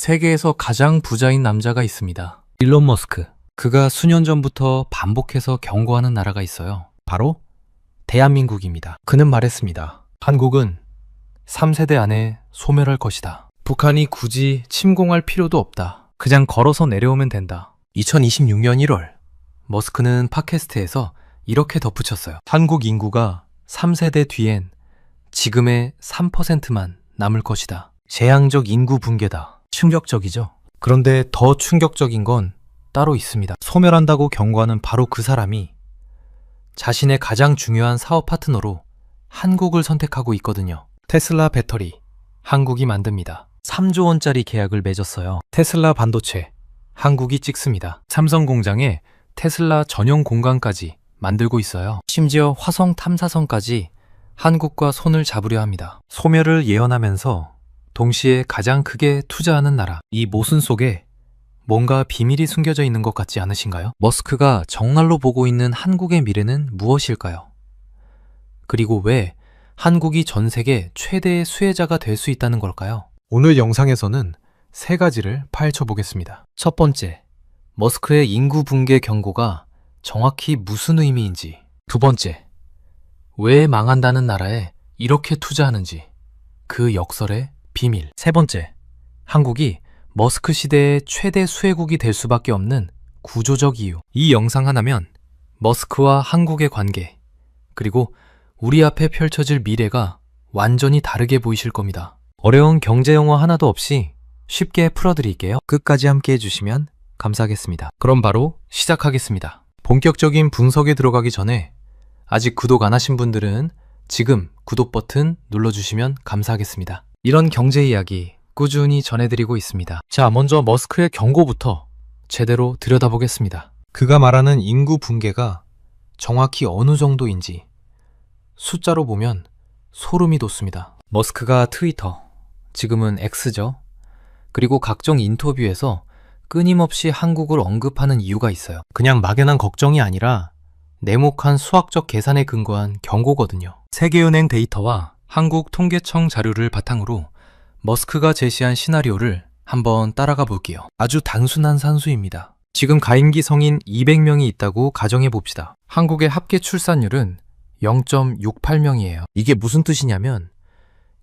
세계에서 가장 부자인 남자가 있습니다. 일론 머스크. 그가 수년 전부터 반복해서 경고하는 나라가 있어요. 바로 대한민국입니다. 그는 말했습니다. 한국은 3세대 안에 소멸할 것이다. 북한이 굳이 침공할 필요도 없다. 그냥 걸어서 내려오면 된다. 2026년 1월 머스크는 팟캐스트에서 이렇게 덧붙였어요. 한국 인구가 3세대 뒤엔 지금의 3%만 남을 것이다. 재앙적 인구 붕괴다. 충격적이죠? 그런데 더 충격적인 건 따로 있습니다. 소멸한다고 경고하는 바로 그 사람이 자신의 가장 중요한 사업 파트너로 한국을 선택하고 있거든요. 테슬라 배터리, 한국이 만듭니다. 3조 원짜리 계약을 맺었어요. 테슬라 반도체, 한국이 찍습니다. 삼성 공장에 테슬라 전용 공간까지 만들고 있어요. 심지어 화성 탐사선까지 한국과 손을 잡으려 합니다. 소멸을 예언하면서 동시에 가장 크게 투자하는 나라. 이 모순 속에 뭔가 비밀이 숨겨져 있는 것 같지 않으신가요? 머스크가 정말로 보고 있는 한국의 미래는 무엇일까요? 그리고 왜 한국이 전 세계 최대의 수혜자가 될 수 있다는 걸까요? 오늘 영상에서는 세 가지를 파헤쳐 보겠습니다. 첫 번째, 머스크의 인구 붕괴 경고가 정확히 무슨 의미인지. 두 번째, 왜 망한다는 나라에 이렇게 투자하는지, 그 역설의 비밀. 세 번째, 한국이 머스크 시대의 최대 수혜국이 될 수밖에 없는 구조적 이유. 이 영상 하나면 머스크와 한국의 관계, 그리고 우리 앞에 펼쳐질 미래가 완전히 다르게 보이실 겁니다. 어려운 경제 용어 하나도 없이 쉽게 풀어드릴게요. 끝까지 함께 해주시면 감사하겠습니다. 그럼 바로 시작하겠습니다. 본격적인 분석에 들어가기 전에 아직 구독 안 하신 분들은 지금 구독 버튼 눌러주시면 감사하겠습니다. 이런 경제 이야기 꾸준히 전해드리고 있습니다. 자, 먼저 머스크의 경고부터 제대로 들여다보겠습니다. 그가 말하는 인구 붕괴가 정확히 어느 정도인지 숫자로 보면 소름이 돋습니다. 머스크가 트위터, 지금은 X죠. 그리고 각종 인터뷰에서 끊임없이 한국을 언급하는 이유가 있어요. 그냥 막연한 걱정이 아니라 내목한 수학적 계산에 근거한 경고거든요. 세계은행 데이터와 한국통계청 자료를 바탕으로 머스크가 제시한 시나리오를 한번 따라가 볼게요. 아주 단순한 산수입니다. 지금 가임기 성인 200명이 있다고 가정해 봅시다. 한국의 합계 출산율은 0.68명이에요. 이게 무슨 뜻이냐면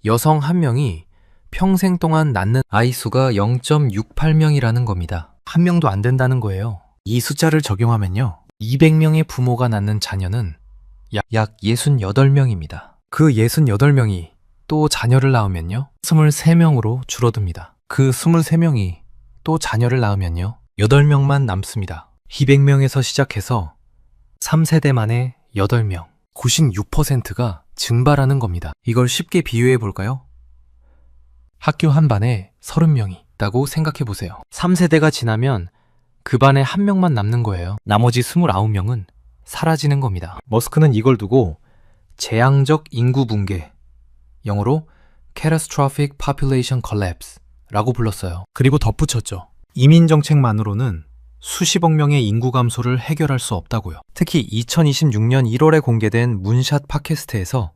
여성 1명이 평생 동안 낳는 아이 수가 0.68명이라는 겁니다. 1명도 안 된다는 거예요. 이 숫자를 적용하면요, 200명의 부모가 낳는 자녀는 약 68명입니다. 그 68명이 또 자녀를 낳으면요, 23명으로 줄어듭니다. 그 23명이 또 자녀를 낳으면요, 8명만 남습니다. 200명에서 시작해서 3세대 만에 8명, 96%가 증발하는 겁니다. 이걸 쉽게 비유해 볼까요? 학교 한 반에 30명이 있다고 생각해 보세요. 3세대가 지나면 그 반에 1명만 남는 거예요. 나머지 29명은 사라지는 겁니다. 머스크는 이걸 두고 재앙적 인구 붕괴, 영어로 Catastrophic Population Collapse 라고 불렀어요. 그리고 덧붙였죠. 이민 정책만으로는 수십억 명의 인구 감소를 해결할 수 없다고요. 특히 2026년 1월에 공개된 문샷 팟캐스트에서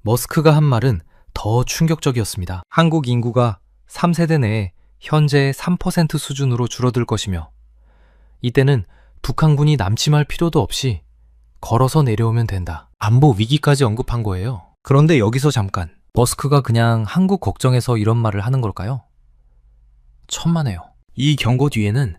머스크가 한 말은 더 충격적이었습니다. 한국 인구가 3세대 내에 현재의 3% 수준으로 줄어들 것이며 이때는 북한군이 남침할 필요도 없이 걸어서 내려오면 된다. 안보 위기까지 언급한 거예요. 그런데 여기서 잠깐, 머스크가 그냥 한국 걱정해서 이런 말을 하는 걸까요? 천만에요. 이 경고 뒤에는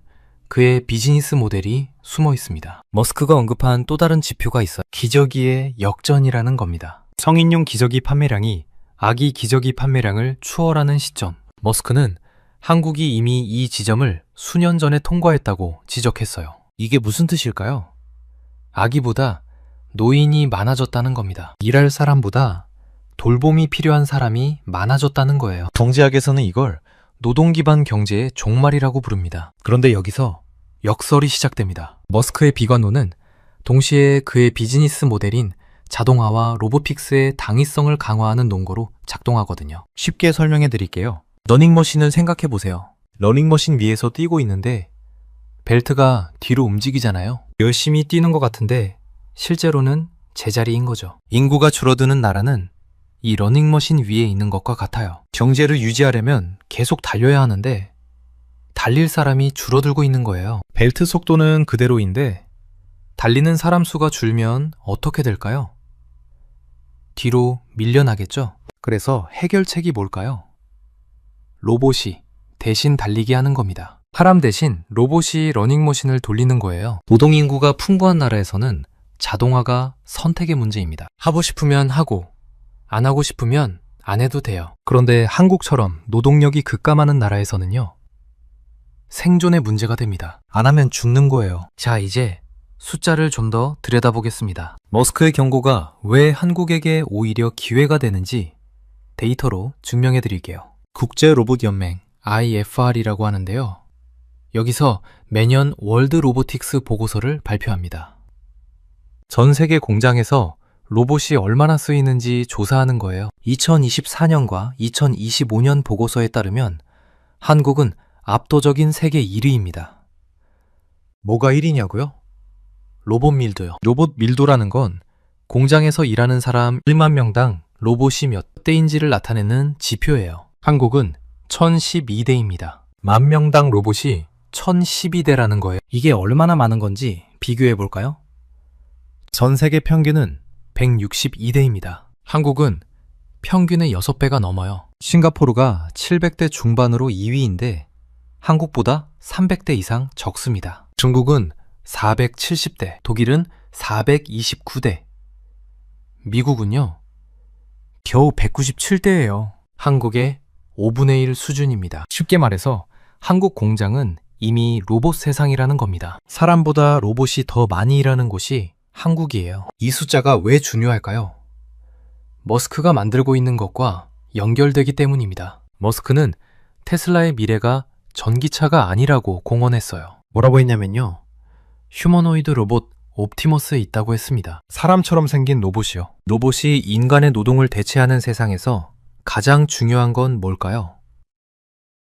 그의 비즈니스 모델이 숨어 있습니다. 머스크가 언급한 또 다른 지표가 있어요. 기저귀의 역전이라는 겁니다. 성인용 기저귀 판매량이 아기 기저귀 판매량을 추월하는 시점. 머스크는 한국이 이미 이 지점을 수년 전에 통과했다고 지적했어요. 이게 무슨 뜻일까요? 아기보다 노인이 많아졌다는 겁니다. 일할 사람보다 돌봄이 필요한 사람이 많아졌다는 거예요. 경제학에서는 이걸 노동기반 경제의 종말이라고 부릅니다. 그런데 여기서 역설이 시작됩니다. 머스크의 비관론은 동시에 그의 비즈니스 모델인 자동화와 로보픽스의 당위성을 강화하는 논거로 작동하거든요. 쉽게 설명해 드릴게요. 러닝머신을 생각해 보세요. 러닝머신 위에서 뛰고 있는데 벨트가 뒤로 움직이잖아요. 열심히 뛰는 것 같은데 실제로는 제자리인 거죠. 인구가 줄어드는 나라는 이 러닝머신 위에 있는 것과 같아요. 경제를 유지하려면 계속 달려야 하는데 달릴 사람이 줄어들고 있는 거예요. 벨트 속도는 그대로인데 달리는 사람 수가 줄면 어떻게 될까요? 뒤로 밀려나겠죠? 그래서 해결책이 뭘까요? 로봇이 대신 달리게 하는 겁니다. 사람 대신 로봇이 러닝머신을 돌리는 거예요. 노동인구가 풍부한 나라에서는 자동화가 선택의 문제입니다. 하고 싶으면 하고, 안 하고 싶으면 안 해도 돼요. 그런데 한국처럼 노동력이 급감하는 나라에서는요, 생존의 문제가 됩니다. 안 하면 죽는 거예요. 자, 이제 숫자를 좀 더 들여다보겠습니다. 머스크의 경고가 왜 한국에게 오히려 기회가 되는지 데이터로 증명해 드릴게요. 국제로봇연맹 IFR이라고 하는데요. 여기서 매년 월드 로보틱스 보고서를 발표합니다. 전 세계 공장에서 로봇이 얼마나 쓰이는지 조사하는 거예요. 2024년과 2025년 보고서에 따르면 한국은 압도적인 세계 1위입니다. 뭐가 1위냐고요? 로봇 밀도요. 로봇 밀도라는 건 공장에서 일하는 사람 1만 명당 로봇이 몇 대인지를 나타내는 지표예요. 한국은 1012대입니다. 만 명당 로봇이 1012대라는 거예요. 이게 얼마나 많은 건지 비교해 볼까요? 전 세계 평균은 162대입니다. 한국은 평균의 6배가 넘어요. 싱가포르가 700대 중반으로 2위인데 한국보다 300대 이상 적습니다. 중국은 470대, 독일은 429대, 미국은요, 겨우 197대예요. 한국의 5분의 1 수준입니다. 쉽게 말해서 한국 공장은 이미 로봇 세상이라는 겁니다. 사람보다 로봇이 더 많이 일하는 곳이 한국이에요. 이 숫자가 왜 중요할까요? 머스크가 만들고 있는 것과 연결되기 때문입니다. 머스크는 테슬라의 미래가 전기차가 아니라고 공언했어요. 뭐라고 했냐면요, 휴머노이드 로봇 옵티머스에 있다고 했습니다. 사람처럼 생긴 로봇이요. 로봇이 인간의 노동을 대체하는 세상에서 가장 중요한 건 뭘까요?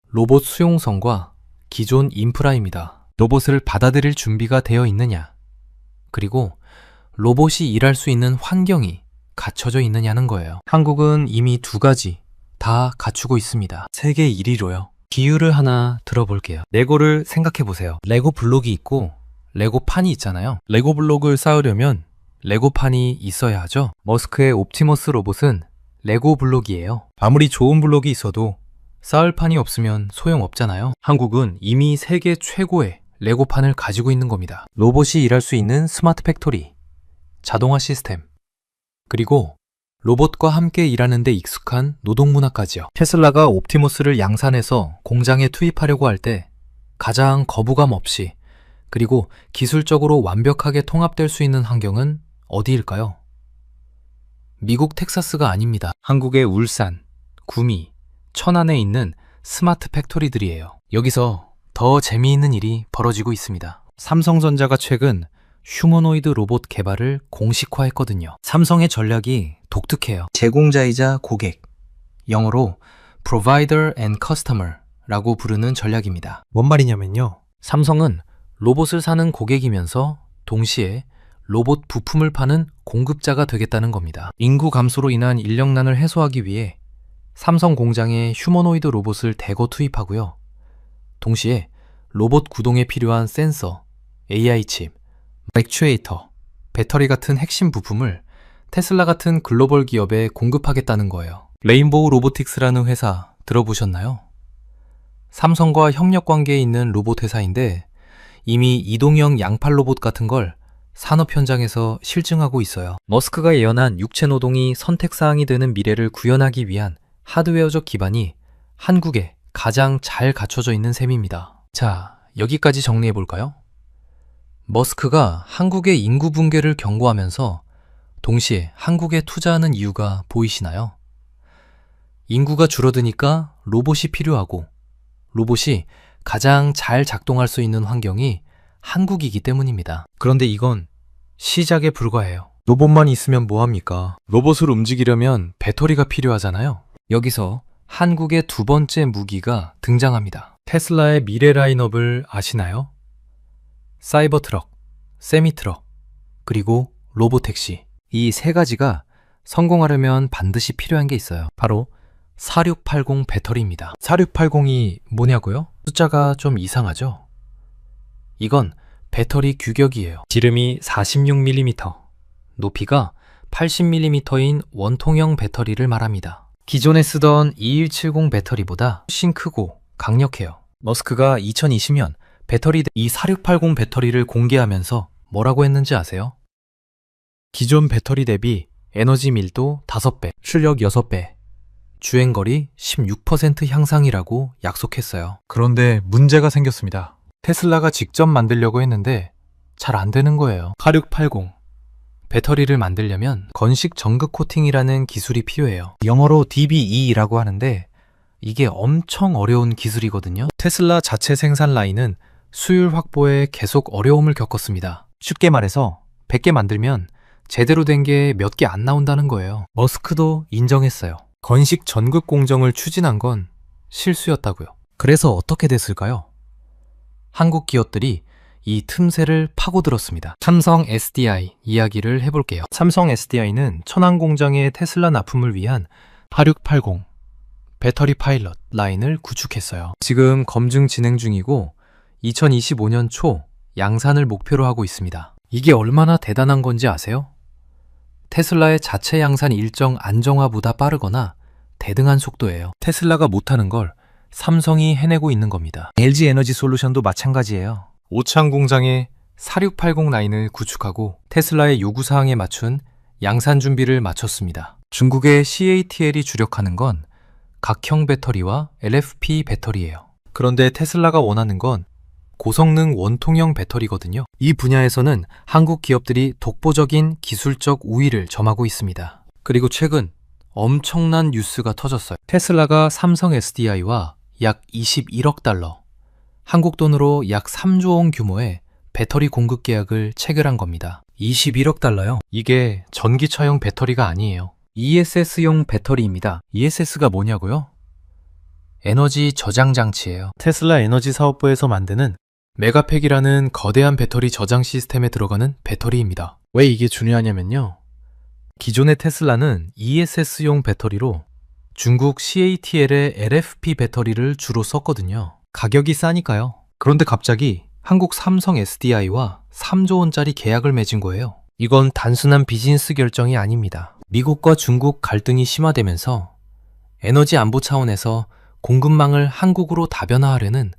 로봇 수용성과 기존 인프라입니다. 로봇을 받아들일 준비가 되어 있느냐, 그리고 로봇이 일할 수 있는 환경이 갖춰져 있느냐는 거예요. 한국은 이미 두 가지 다 갖추고 있습니다. 세계 1위로요. 비유를 하나 들어볼게요. 레고를 생각해 보세요. 레고 블록이 있고 레고판이 있잖아요. 레고 블록을 쌓으려면 레고판이 있어야 하죠. 머스크의 옵티머스 로봇은 레고 블록이에요. 아무리 좋은 블록이 있어도 쌓을 판이 없으면 소용없잖아요. 한국은 이미 세계 최고의 레고판을 가지고 있는 겁니다. 로봇이 일할 수 있는 스마트 팩토리, 자동화 시스템, 그리고 로봇과 함께 일하는 데 익숙한 노동 문화까지요. 테슬라가 옵티머스를 양산해서 공장에 투입하려고 할 때 가장 거부감 없이 그리고 기술적으로 완벽하게 통합될 수 있는 환경은 어디일까요? 미국 텍사스가 아닙니다. 한국의 울산, 구미, 천안에 있는 스마트 팩토리들이에요. 여기서 더 재미있는 일이 벌어지고 있습니다. 삼성전자가 최근 휴머노이드 로봇 개발을 공식화했거든요. 삼성의 전략이 독특해요. 제공자이자 고객, 영어로 Provider and Customer 라고 부르는 전략입니다. 뭔 말이냐면요, 삼성은 로봇을 사는 고객이면서 동시에 로봇 부품을 파는 공급자가 되겠다는 겁니다. 인구 감소로 인한 인력난을 해소하기 위해 삼성 공장에 휴머노이드 로봇을 대거 투입하고요. 동시에 로봇 구동에 필요한 센서, AI 칩, 액추에이터, 배터리 같은 핵심 부품을 테슬라 같은 글로벌 기업에 공급하겠다는 거예요. 레인보우 로보틱스라는 회사 들어보셨나요? 삼성과 협력 관계에 있는 로봇 회사인데 이미 이동형 양팔 로봇 같은 걸 산업 현장에서 실증하고 있어요. 머스크가 예언한 육체 노동이 선택사항이 되는 미래를 구현하기 위한 하드웨어적 기반이 한국에 가장 잘 갖춰져 있는 셈입니다. 자, 여기까지 정리해 볼까요? 머스크가 한국의 인구 붕괴를 경고하면서 동시에 한국에 투자하는 이유가 보이시나요? 인구가 줄어드니까 로봇이 필요하고 로봇이 가장 잘 작동할 수 있는 환경이 한국이기 때문입니다. 그런데 이건 시작에 불과해요. 로봇만 있으면 뭐합니까? 로봇을 움직이려면 배터리가 필요하잖아요. 여기서 한국의 두 번째 무기가 등장합니다. 테슬라의 미래 라인업을 아시나요? 사이버 트럭, 세미 트럭, 그리고 로보택시. 이 세 가지가 성공하려면 반드시 필요한 게 있어요. 바로 4680 배터리입니다. 4680이 뭐냐고요? 숫자가 좀 이상하죠? 이건 배터리 규격이에요. 지름이 46mm, 높이가 80mm인 원통형 배터리를 말합니다. 기존에 쓰던 2170 배터리보다 훨씬 크고 강력해요. 머스크가 2020년 배터리 이 4680 배터리를 공개하면서 뭐라고 했는지 아세요? 기존 배터리 대비 에너지 밀도 5배, 출력 6배, 주행거리 16% 향상이라고 약속했어요. 그런데 문제가 생겼습니다. 테슬라가 직접 만들려고 했는데 잘 안 되는 거예요. 4680 배터리를 만들려면 건식 전극 코팅이라는 기술이 필요해요. 영어로 DBE라고 하는데 이게 엄청 어려운 기술이거든요. 테슬라 자체 생산 라인은 수율 확보에 계속 어려움을 겪었습니다. 쉽게 말해서 100개 만들면 제대로 된 게 몇 개 안 나온다는 거예요. 머스크도 인정했어요. 건식 전극 공정을 추진한 건 실수였다고요. 그래서 어떻게 됐을까요? 한국 기업들이 이 틈새를 파고들었습니다. 삼성 SDI 이야기를 해볼게요. 삼성 SDI는 천안 공장의 테슬라 납품을 위한 4680 배터리 파일럿 라인을 구축했어요. 지금 검증 진행 중이고 2025년 초 양산을 목표로 하고 있습니다. 이게 얼마나 대단한 건지 아세요? 테슬라의 자체 양산 일정 안정화보다 빠르거나 대등한 속도예요. 테슬라가 못하는 걸 삼성이 해내고 있는 겁니다. LG 에너지 솔루션도 마찬가지예요. 오창 공장에 4680 라인을 구축하고 테슬라의 요구사항에 맞춘 양산 준비를 마쳤습니다. 중국의 CATL이 주력하는 건 각형 배터리와 LFP 배터리예요. 그런데 테슬라가 원하는 건 고성능 원통형 배터리거든요. 이 분야에서는 한국 기업들이 독보적인 기술적 우위를 점하고 있습니다. 그리고 최근 엄청난 뉴스가 터졌어요. 테슬라가 삼성 SDI와 약 21억 달러, 한국 돈으로 약 3조 원 규모의 배터리 공급 계약을 체결한 겁니다. 21억 달러요? 이게 전기차용 배터리가 아니에요. ESS용 배터리입니다. ESS가 뭐냐고요? 에너지 저장 장치예요. 테슬라 에너지 사업부에서 만드는 메가팩이라는 거대한 배터리 저장 시스템에 들어가는 배터리입니다. 왜 이게 중요하냐면요. 기존의 테슬라는 ESS용 배터리로 중국 CATL의 LFP 배터리를 주로 썼거든요. 가격이 싸니까요. 그런데 갑자기 한국 삼성 SDI와 3조 원짜리 계약을 맺은 거예요. 이건 단순한 비즈니스 결정이 아닙니다. 미국과 중국 갈등이 심화되면서 에너지 안보 차원에서 공급망을 한국으로 다변화하려는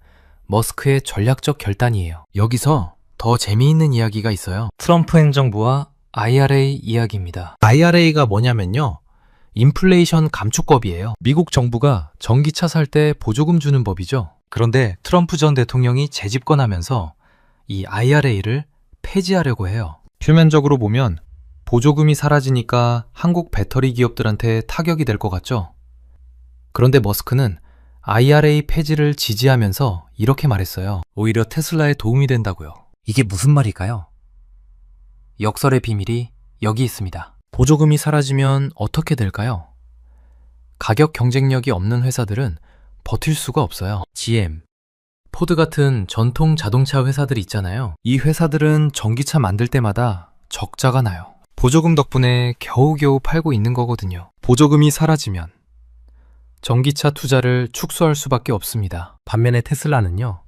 머스크의 전략적 결단이에요. 여기서 더 재미있는 이야기가 있어요. 트럼프 행정부와 IRA 이야기입니다. IRA가 뭐냐면요. 인플레이션 감축법이에요. 미국 정부가 전기차 살 때 보조금 주는 법이죠. 그런데 트럼프 전 대통령이 재집권하면서 이 IRA를 폐지하려고 해요. 표면적으로 보면 보조금이 사라지니까 한국 배터리 기업들한테 타격이 될 것 같죠? 그런데 머스크는 IRA 폐지를 지지하면서 이렇게 말했어요. 오히려 테슬라에 도움이 된다고요. 이게 무슨 말일까요? 역설의 비밀이 여기 있습니다. 보조금이 사라지면 어떻게 될까요? 가격 경쟁력이 없는 회사들은 버틸 수가 없어요. GM, 포드 같은 전통 자동차 회사들 있잖아요. 이 회사들은 전기차 만들 때마다 적자가 나요. 보조금 덕분에 겨우겨우 팔고 있는 거거든요. 보조금이 사라지면 전기차 투자를 축소할 수밖에 없습니다. 반면에 테슬라는요.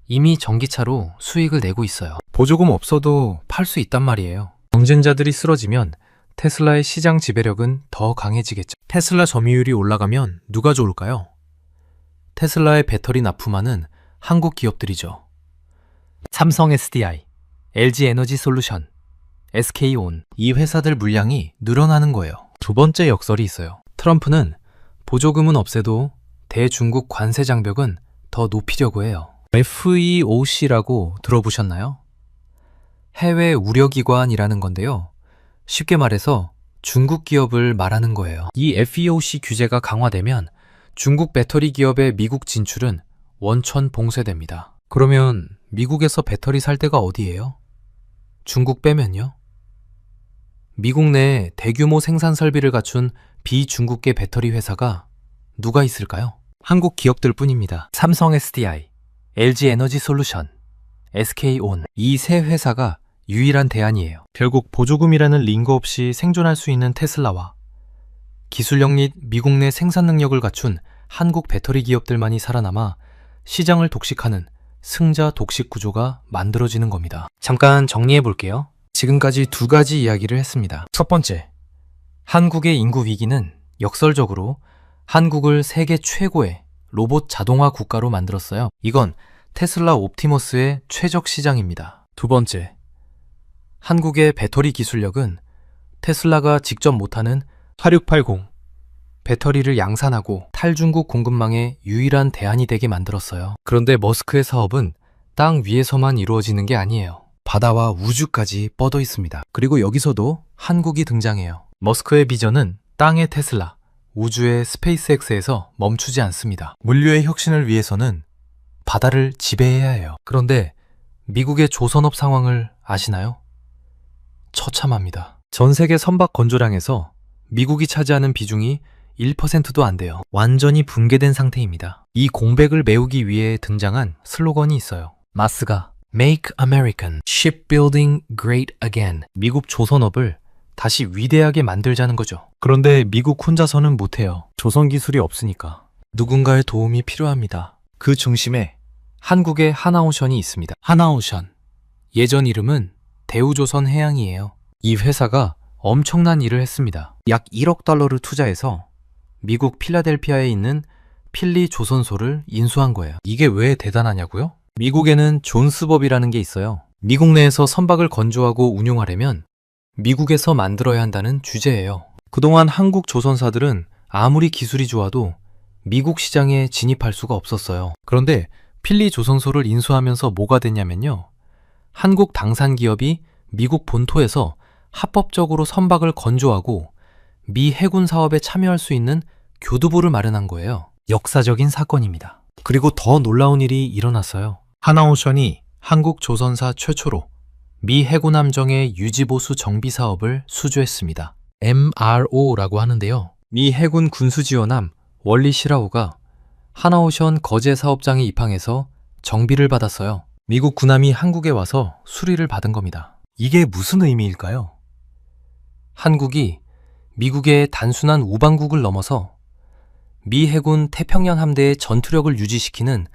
이미 전기차로 수익을 내고 있어요. 보조금 없어도 팔 수 있단 말이에요. 경쟁자들이 쓰러지면 테슬라의 시장 지배력은 더 강해지겠죠. 테슬라 점유율이 올라가면 누가 좋을까요? 테슬라의 배터리 납품하는 한국 기업들이죠. 삼성 SDI, LG 에너지 솔루션, SK온 이 회사들 물량이 늘어나는 거예요. 두 번째 역설이 있어요. 트럼프는 보조금은 없애도 대중국 관세 장벽은 더 높이려고 해요. FEOC라고 들어보셨나요? 해외 우려기관이라는 건데요. 쉽게 말해서 중국 기업을 말하는 거예요. 이 FEOC 규제가 강화되면 중국 배터리 기업의 미국 진출은 원천 봉쇄됩니다. 그러면 미국에서 배터리 살 데가 어디예요? 중국 빼면요? 미국 내에 대규모 생산 설비를 갖춘 비중국계 배터리 회사가 누가 있을까요? 한국 기업들 뿐입니다. 삼성 SDI, LG 에너지 솔루션, SK온 이 세 회사가 유일한 대안이에요. 결국 보조금이라는 링거 없이 생존할 수 있는 테슬라와 기술력 및 미국 내 생산 능력을 갖춘 한국 배터리 기업들만이 살아남아 시장을 독식하는 승자 독식 구조가 만들어지는 겁니다. 잠깐 정리해 볼게요. 지금까지 두 가지 이야기를 했습니다. 첫 번째, 한국의 인구 위기는 역설적으로 한국을 세계 최고의 로봇 자동화 국가로 만들었어요. 이건 테슬라 옵티머스의 최적 시장입니다. 두 번째, 한국의 배터리 기술력은 테슬라가 직접 못하는 4680 배터리를 양산하고 탈중국 공급망의 유일한 대안이 되게 만들었어요. 그런데 머스크의 사업은 땅 위에서만 이루어지는 게 아니에요. 바다와 우주까지 뻗어 있습니다. 그리고 여기서도 한국이 등장해요. 머스크의 비전은 땅의 테슬라, 우주의 스페이스X에서 멈추지 않습니다. 물류의 혁신을 위해서는 바다를 지배해야 해요. 그런데 미국의 조선업 상황을 아시나요? 처참합니다. 전 세계 선박 건조량에서 미국이 차지하는 비중이 1%도 안 돼요. 완전히 붕괴된 상태입니다. 이 공백을 메우기 위해 등장한 슬로건이 있어요. 마스가 Make American Shipbuilding Great Again. 미국 조선업을 다시 위대하게 만들자는 거죠. 그런데 미국 혼자서는 못해요. 조선 기술이 없으니까. 누군가의 도움이 필요합니다. 그 중심에 한국의 하나오션이 있습니다. 하나오션. 예전 이름은 대우조선해양이에요. 이 회사가 엄청난 일을 했습니다. 약 1억 달러를 투자해서 미국 필라델피아에 있는 필리 조선소를 인수한 거예요. 이게 왜 대단하냐고요? 미국에는 존스법이라는 게 있어요. 미국 내에서 선박을 건조하고 운용하려면 미국에서 만들어야 한다는 주제예요. 그동안 한국 조선사들은 아무리 기술이 좋아도 미국 시장에 진입할 수가 없었어요. 그런데 필리 조선소를 인수하면서 뭐가 됐냐면요. 한국 당산 기업이 미국 본토에서 합법적으로 선박을 건조하고 미 해군 사업에 참여할 수 있는 교두보를 마련한 거예요. 역사적인 사건입니다. 그리고 더 놀라운 일이 일어났어요. 하나오션이 한국 조선사 최초로 미 해군 함정의 유지보수 정비 사업을 수주했습니다. MRO라고 하는데요. 미 해군 군수지원함 월리 시라우가 하나오션 거제 사업장에 입항해서 정비를 받았어요. 미국 군함이 한국에 와서 수리를 받은 겁니다. 이게 무슨 의미일까요? 한국이 미국의 단순한 우방국을 넘어서 미 해군 태평양 함대의 전투력을 유지시키는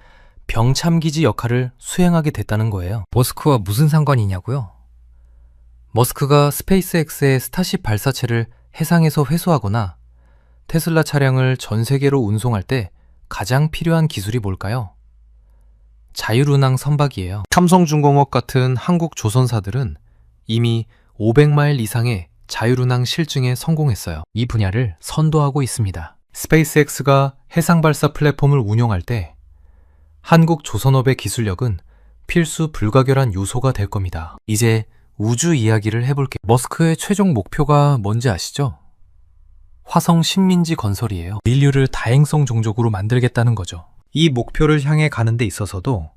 병참기지 역할을 수행하게 됐다는 거예요. 머스크와 무슨 상관이냐고요? 머스크가 스페이스X의 스타쉽 발사체를 해상에서 회수하거나 테슬라 차량을 전 세계로 운송할 때 가장 필요한 기술이 뭘까요? 자율운항 선박이에요. 삼성중공업 같은 한국 조선사들은 이미 500마일 이상의 자율운항 실증에 성공했어요. 이 분야를 선도하고 있습니다. 스페이스X가 해상발사 플랫폼을 운용할 때 한국 조선업의 기술력은 필수 불가결한 요소가 될 겁니다. 이제 우주 이야기를 해볼게요. 머스크의 최종 목표가 뭔지 아시죠? 화성 식민지 건설이에요. 인류를 다행성 종족으로 만들겠다는 거죠. 이 목표를 향해 가는 데 있어서도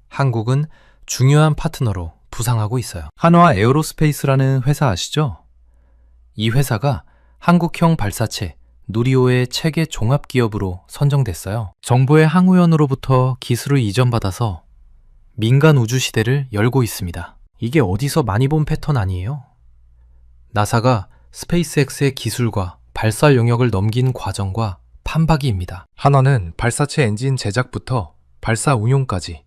한국은 중요한 파트너로 부상하고 있어요. 한화 에어로스페이스라는 회사 아시죠? 이 회사가 한국형 발사체 누리호의 체계 종합기업으로 선정됐어요. 정부의 항우연으로부터 기술을 이전받아서 민간 우주 시대를 열고 있습니다. 이게 어디서 많이 본 패턴 아니에요? 나사가 스페이스X의 기술과 발사 영역을 넘긴 과정과 판박이입니다. 한화는 발사체 엔진 제작부터 발사 운용까지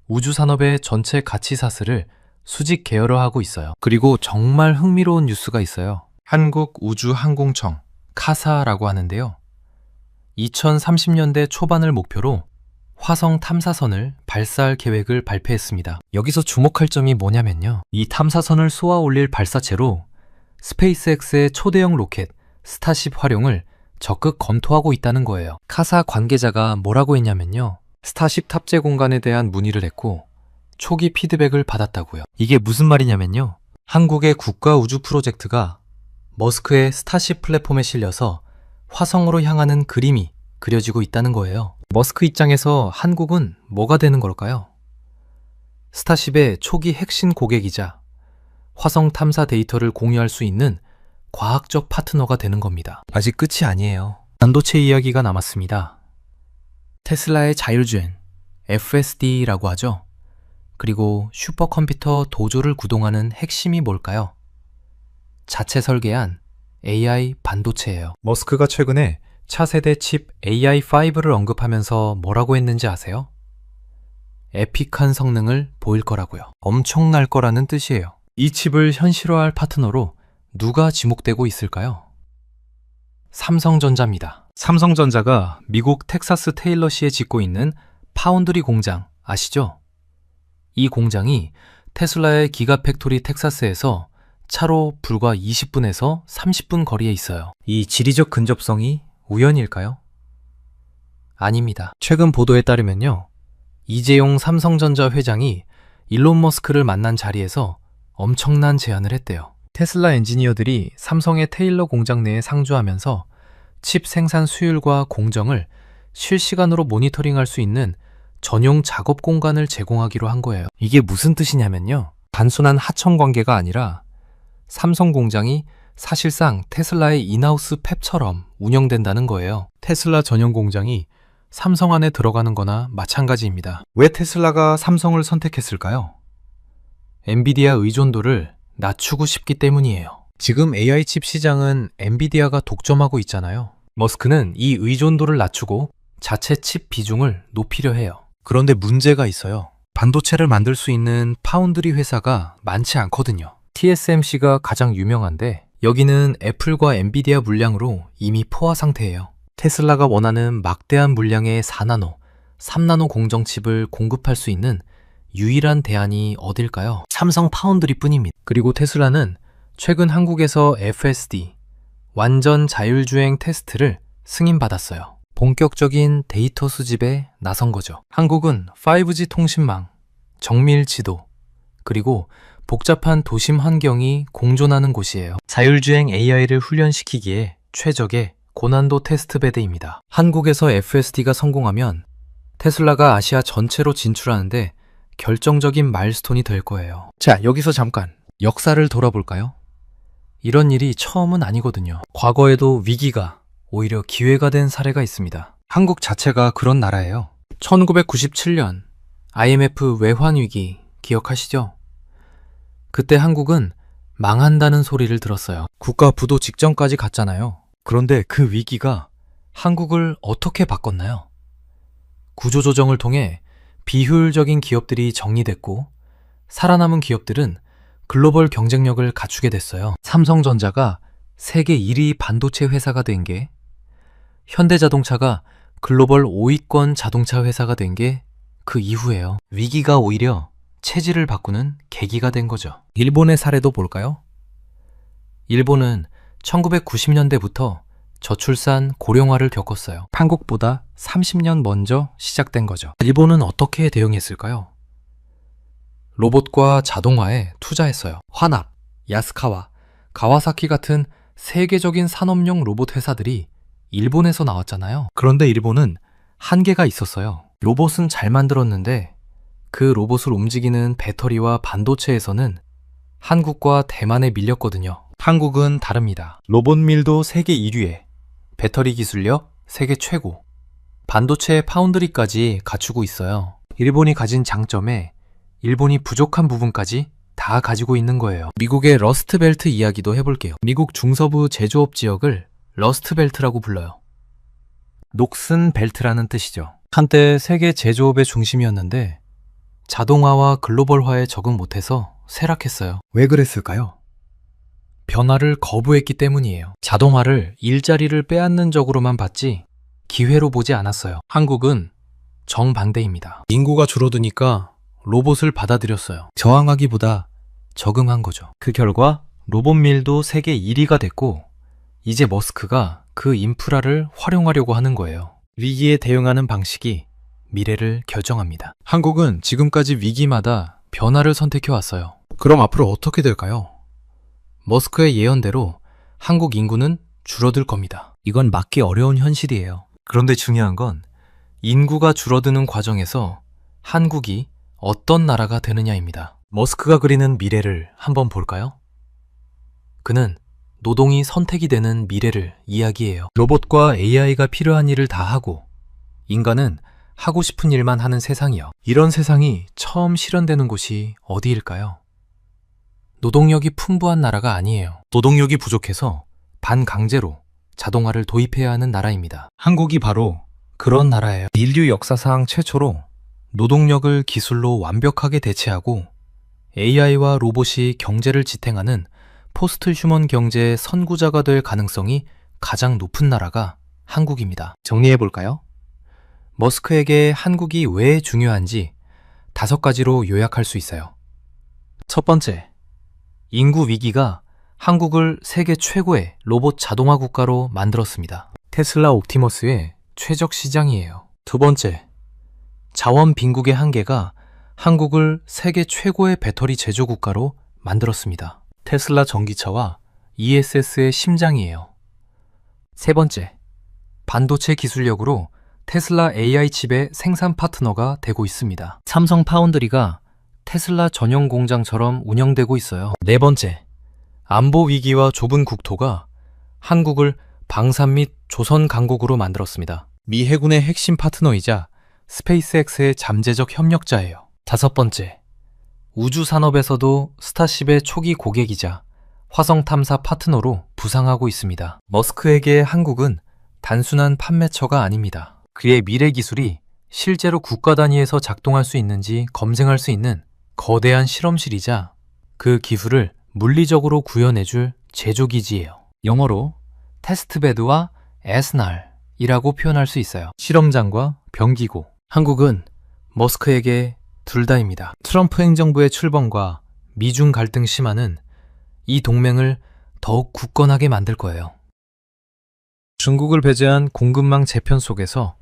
우주산업의 전체 가치 사슬을 수직 계열화하고 있어요. 그리고 정말 흥미로운 뉴스가 있어요. 한국우주항공청 카사라고 하는데요. 2030년대 초반을 목표로 화성 탐사선을 발사할 계획을 발표했습니다. 여기서 주목할 점이 뭐냐면요. 이 탐사선을 쏘아 올릴 발사체로 스페이스X의 초대형 로켓 스타쉽 활용을 적극 검토하고 있다는 거예요. 카사 관계자가 뭐라고 했냐면요. 스타쉽 탑재 공간에 대한 문의를 했고 초기 피드백을 받았다고요. 이게 무슨 말이냐면요. 한국의 국가 우주 프로젝트가 머스크의 스타쉽 플랫폼에 실려서 화성으로 향하는 그림이 그려지고 있다는 거예요. 머스크 입장에서 한국은 뭐가 되는 걸까요? 스타쉽의 초기 핵심 고객이자 화성 탐사 데이터를 공유할 수 있는 과학적 파트너가 되는 겁니다. 아직 끝이 아니에요. 반도체 이야기가 남았습니다. 테슬라의 자율주행, FSD라고 하죠. 그리고 슈퍼컴퓨터 도조를 구동하는 핵심이 뭘까요? 자체 설계한 AI 반도체예요. 머스크가 최근에 차세대 칩 AI5를 언급하면서 뭐라고 했는지 아세요? 에픽한 성능을 보일 거라고요. 엄청날 거라는 뜻이에요. 이 칩을 현실화할 파트너로 누가 지목되고 있을까요? 삼성전자입니다. 삼성전자가 미국 텍사스 테일러시에 짓고 있는 파운드리 공장 아시죠? 이 공장이 테슬라의 기가팩토리 텍사스에서 차로 불과 20분에서 30분 거리에 있어요. 이 지리적 근접성이 우연일까요? 아닙니다. 최근 보도에 따르면요. 이재용 삼성전자 회장이 일론 머스크를 만난 자리에서 엄청난 제안을 했대요. 테슬라 엔지니어들이 삼성의 테일러 공장 내에 상주하면서 칩 생산 수율과 공정을 실시간으로 모니터링할 수 있는 전용 작업 공간을 제공하기로 한 거예요. 이게 무슨 뜻이냐면요. 단순한 하청 관계가 아니라 삼성 공장이 사실상 테슬라의 인하우스 팹처럼 운영된다는 거예요. 테슬라 전용 공장이 삼성 안에 들어가는 거나 마찬가지입니다. 왜 테슬라가 삼성을 선택했을까요? 엔비디아 의존도를 낮추고 싶기 때문이에요. 지금 AI 칩 시장은 엔비디아가 독점하고 있잖아요. 머스크는 이 의존도를 낮추고 자체 칩 비중을 높이려 해요. 그런데 문제가 있어요. 반도체를 만들 수 있는 파운드리 회사가 많지 않거든요. TSMC가 가장 유명한데 여기는 애플과 엔비디아 물량으로 이미 포화 상태예요. 테슬라가 원하는 막대한 물량의 4나노, 3나노 공정칩을 공급할 수 있는 유일한 대안이 어딜까요? 삼성 파운드리 뿐입니다. 그리고 테슬라는 최근 한국에서 FSD, 완전 자율주행 테스트를 승인받았어요. 본격적인 데이터 수집에 나선 거죠. 한국은 5G 통신망, 정밀 지도, 그리고 복잡한 도심 환경이 공존하는 곳이에요. 자율주행 AI를 훈련시키기에 최적의 고난도 테스트베드입니다. 한국에서 FSD가 성공하면 테슬라가 아시아 전체로 진출하는데 결정적인 마일스톤이 될 거예요. 자, 여기서 잠깐 역사를 돌아볼까요? 이런 일이 처음은 아니거든요. 과거에도 위기가 오히려 기회가 된 사례가 있습니다. 한국 자체가 그런 나라예요. 1997년 IMF 외환위기 기억하시죠? 그때 한국은 망한다는 소리를 들었어요. 국가 부도 직전까지 갔잖아요. 그런데 그 위기가 한국을 어떻게 바꿨나요? 구조조정을 통해 비효율적인 기업들이 정리됐고 살아남은 기업들은 글로벌 경쟁력을 갖추게 됐어요. 삼성전자가 세계 1위 반도체 회사가 된 게, 현대자동차가 글로벌 5위권 자동차 회사가 된 게 그 이후예요. 위기가 오히려 체질을 바꾸는 계기가 된 거죠. 일본의 사례도 볼까요? 일본은 1990년대부터 저출산 고령화를 겪었어요. 한국보다 30년 먼저 시작된 거죠. 일본은 어떻게 대응했을까요? 로봇과 자동화에 투자했어요. 화납, 야스카와, 가와사키 같은 세계적인 산업용 로봇 회사들이 일본에서 나왔잖아요. 그런데 일본은 한계가 있었어요. 로봇은 잘 만들었는데 그 로봇을 움직이는 배터리와 반도체에서는 한국과 대만에 밀렸거든요. 한국은 다릅니다. 로봇 밀도 세계 1위에 배터리 기술력 세계 최고, 반도체 파운드리까지 갖추고 있어요. 일본이 가진 장점에 일본이 부족한 부분까지 다 가지고 있는 거예요. 미국의 러스트벨트 이야기도 해볼게요. 미국 중서부 제조업 지역을 러스트벨트라고 불러요. 녹슨 벨트라는 뜻이죠. 한때 세계 제조업의 중심이었는데 자동화와 글로벌화에 적응 못해서 쇠락했어요. 왜 그랬을까요? 변화를 거부했기 때문이에요. 자동화를 일자리를 빼앗는 적으로만 봤지 기회로 보지 않았어요. 한국은 정반대입니다. 인구가 줄어드니까 로봇을 받아들였어요. 저항하기보다 적응한 거죠. 그 결과 로봇 밀도 세계 1위가 됐고 이제 머스크가 그 인프라를 활용하려고 하는 거예요. 위기에 대응하는 방식이 미래를 결정합니다. 한국은 지금까지 위기마다 변화를 선택해 왔어요. 그럼 앞으로 어떻게 될까요? 머스크의 예언대로 한국 인구는 줄어들 겁니다. 이건 막기 어려운 현실이에요. 그런데 중요한 건 인구가 줄어드는 과정에서 한국이 어떤 나라가 되느냐입니다. 머스크가 그리는 미래를 한번 볼까요? 그는 노동이 선택이 되는 미래를 이야기해요. 로봇과 AI가 필요한 일을 다 하고 인간은 하고 싶은 일만 하는 세상이요. 이런 세상이 처음 실현되는 곳이 어디일까요? 노동력이 풍부한 나라가 아니에요. 노동력이 부족해서 반강제로 자동화를 도입해야 하는 나라입니다. 한국이 바로 그런 나라예요. 인류 역사상 최초로 노동력을 기술로 완벽하게 대체하고 AI와 로봇이 경제를 지탱하는 포스트 휴먼 경제의 선구자가 될 가능성이 가장 높은 나라가 한국입니다. 정리해볼까요? 머스크에게 한국이 왜 중요한지 5가지로 요약할 수 있어요. 첫 번째, 인구 위기가 한국을 세계 최고의 로봇 자동화 국가로 만들었습니다. 테슬라 옵티머스의 최적 시장이에요. 두 번째, 자원 빈국의 한계가 한국을 세계 최고의 배터리 제조 국가로 만들었습니다. 테슬라 전기차와 ESS의 심장이에요. 세 번째, 반도체 기술력으로 테슬라 AI 칩의 생산 파트너가 되고 있습니다. 삼성 파운드리가 테슬라 전용 공장처럼 운영되고 있어요. 네 번째, 안보 위기와 좁은 국토가 한국을 방산 및 조선 강국으로 만들었습니다. 미 해군의 핵심 파트너이자 스페이스X의 잠재적 협력자예요. 다섯 번째, 우주 산업에서도 스타쉽의 초기 고객이자 화성 탐사 파트너로 부상하고 있습니다. 머스크에게 한국은 단순한 판매처가 아닙니다. 그의 미래 기술이 실제로 국가 단위에서 작동할 수 있는지 검증할 수 있는 거대한 실험실이자 그 기술을 물리적으로 구현해줄 제조기지예요. 영어로 테스트베드와 에스날이라고 표현할 수 있어요. 실험장과 병기고. 한국은 머스크에게 둘 다입니다. 트럼프 행정부의 출범과 미중 갈등 심화는 이 동맹을 더욱 굳건하게 만들 거예요. 중국을 배제한 공급망 재편 속에서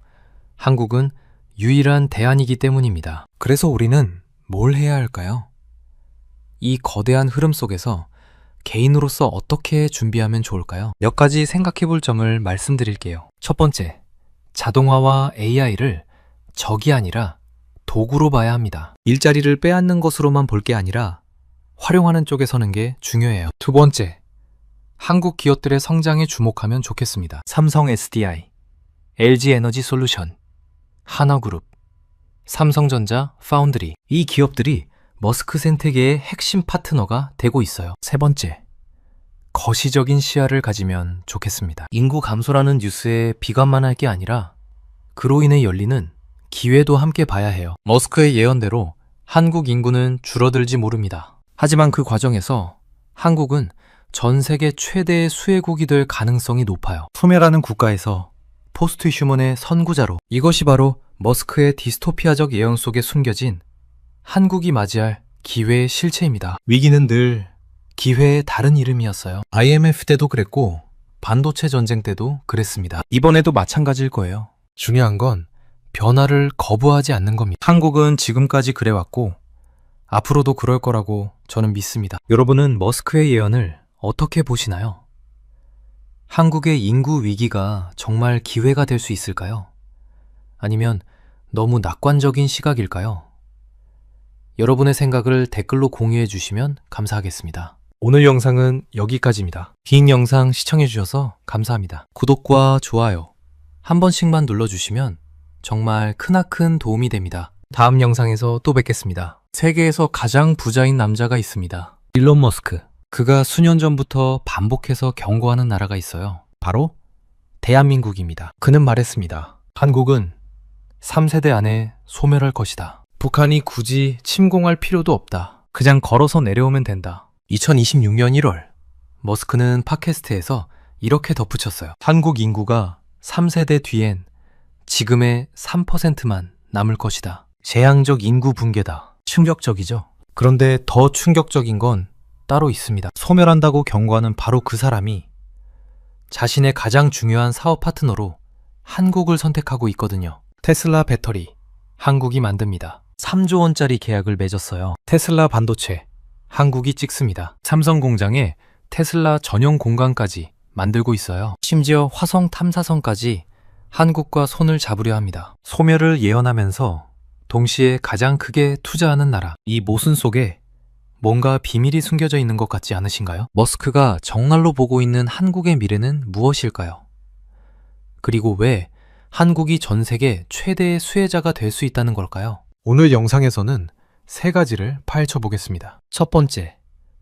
한국은 유일한 대안이기 때문입니다. 그래서 우리는 뭘 해야 할까요? 이 거대한 흐름 속에서 개인으로서 어떻게 준비하면 좋을까요? 몇 가지 생각해 볼 점을 말씀드릴게요. 첫 번째, 자동화와 AI를 적이 아니라 도구로 봐야 합니다. 일자리를 빼앗는 것으로만 볼 게 아니라 활용하는 쪽에 서는 게 중요해요. 두 번째, 한국 기업들의 성장에 주목하면 좋겠습니다. 삼성 SDI, LG 에너지 솔루션, 하나그룹, 삼성전자, 파운드리. 이 기업들이 머스크 생태계의 핵심 파트너가 되고 있어요. 세 번째, 거시적인 시야를 가지면 좋겠습니다. 인구 감소라는 뉴스에 비관만 할 게 아니라 그로 인해 열리는 기회도 함께 봐야 해요. 머스크의 예언대로 한국 인구는 줄어들지 모릅니다. 하지만 그 과정에서 한국은 전 세계 최대의 수혜국이 될 가능성이 높아요. 소멸하는 국가에서 포스트 휴먼의 선구자로. 이것이 바로 머스크의 디스토피아적 예언 속에 숨겨진 한국이 맞이할 기회의 실체입니다. 위기는 늘 기회의 다른 이름이었어요. IMF 때도 그랬고 반도체 전쟁 때도 그랬습니다. 이번에도 마찬가지일 거예요. 중요한 건 변화를 거부하지 않는 겁니다. 한국은 지금까지 그래왔고 앞으로도 그럴 거라고 저는 믿습니다. 여러분은 머스크의 예언을 어떻게 보시나요? 한국의 인구 위기가 정말 기회가 될 수 있을까요? 아니면 너무 낙관적인 시각일까요? 여러분의 생각을 댓글로 공유해 주시면 감사하겠습니다. 오늘 영상은 여기까지입니다. 긴 영상 시청해 주셔서 감사합니다. 구독과 좋아요 한 번씩만 눌러주시면 정말 크나큰 도움이 됩니다. 다음 영상에서 또 뵙겠습니다. 세계에서 가장 부자인 남자가 있습니다. 일론 머스크. 그가 수년 전부터 반복해서 경고하는 나라가 있어요. 바로 대한민국입니다. 그는 말했습니다. 한국은 3세대 안에 소멸할 것이다. 북한이 굳이 침공할 필요도 없다. 그냥 걸어서 내려오면 된다. 2026년 1월 머스크는 팟캐스트에서 이렇게 덧붙였어요. 한국 인구가 3세대 뒤엔 지금의 3%만 남을 것이다. 재앙적 인구 붕괴다. 충격적이죠? 그런데 더 충격적인 건 따로 있습니다. 소멸한다고 경고하는 바로 그 사람이 자신의 가장 중요한 사업 파트너로 한국을 선택하고 있거든요. 테슬라 배터리, 한국이 만듭니다. 3조 원짜리 계약을 맺었어요. 테슬라 반도체, 한국이 찍습니다. 삼성 공장에 테슬라 전용 공간까지 만들고 있어요. 심지어 화성 탐사선까지 한국과 손을 잡으려 합니다. 소멸을 예언하면서 동시에 가장 크게 투자하는 나라. 이 모순 속에 뭔가 비밀이 숨겨져 있는 것 같지 않으신가요? 머스크가 정말로 보고 있는 한국의 미래는 무엇일까요? 그리고 왜 한국이 전 세계 최대의 수혜자가 될 수 있다는 걸까요? 오늘 영상에서는 3가지를 파헤쳐 보겠습니다. 첫 번째,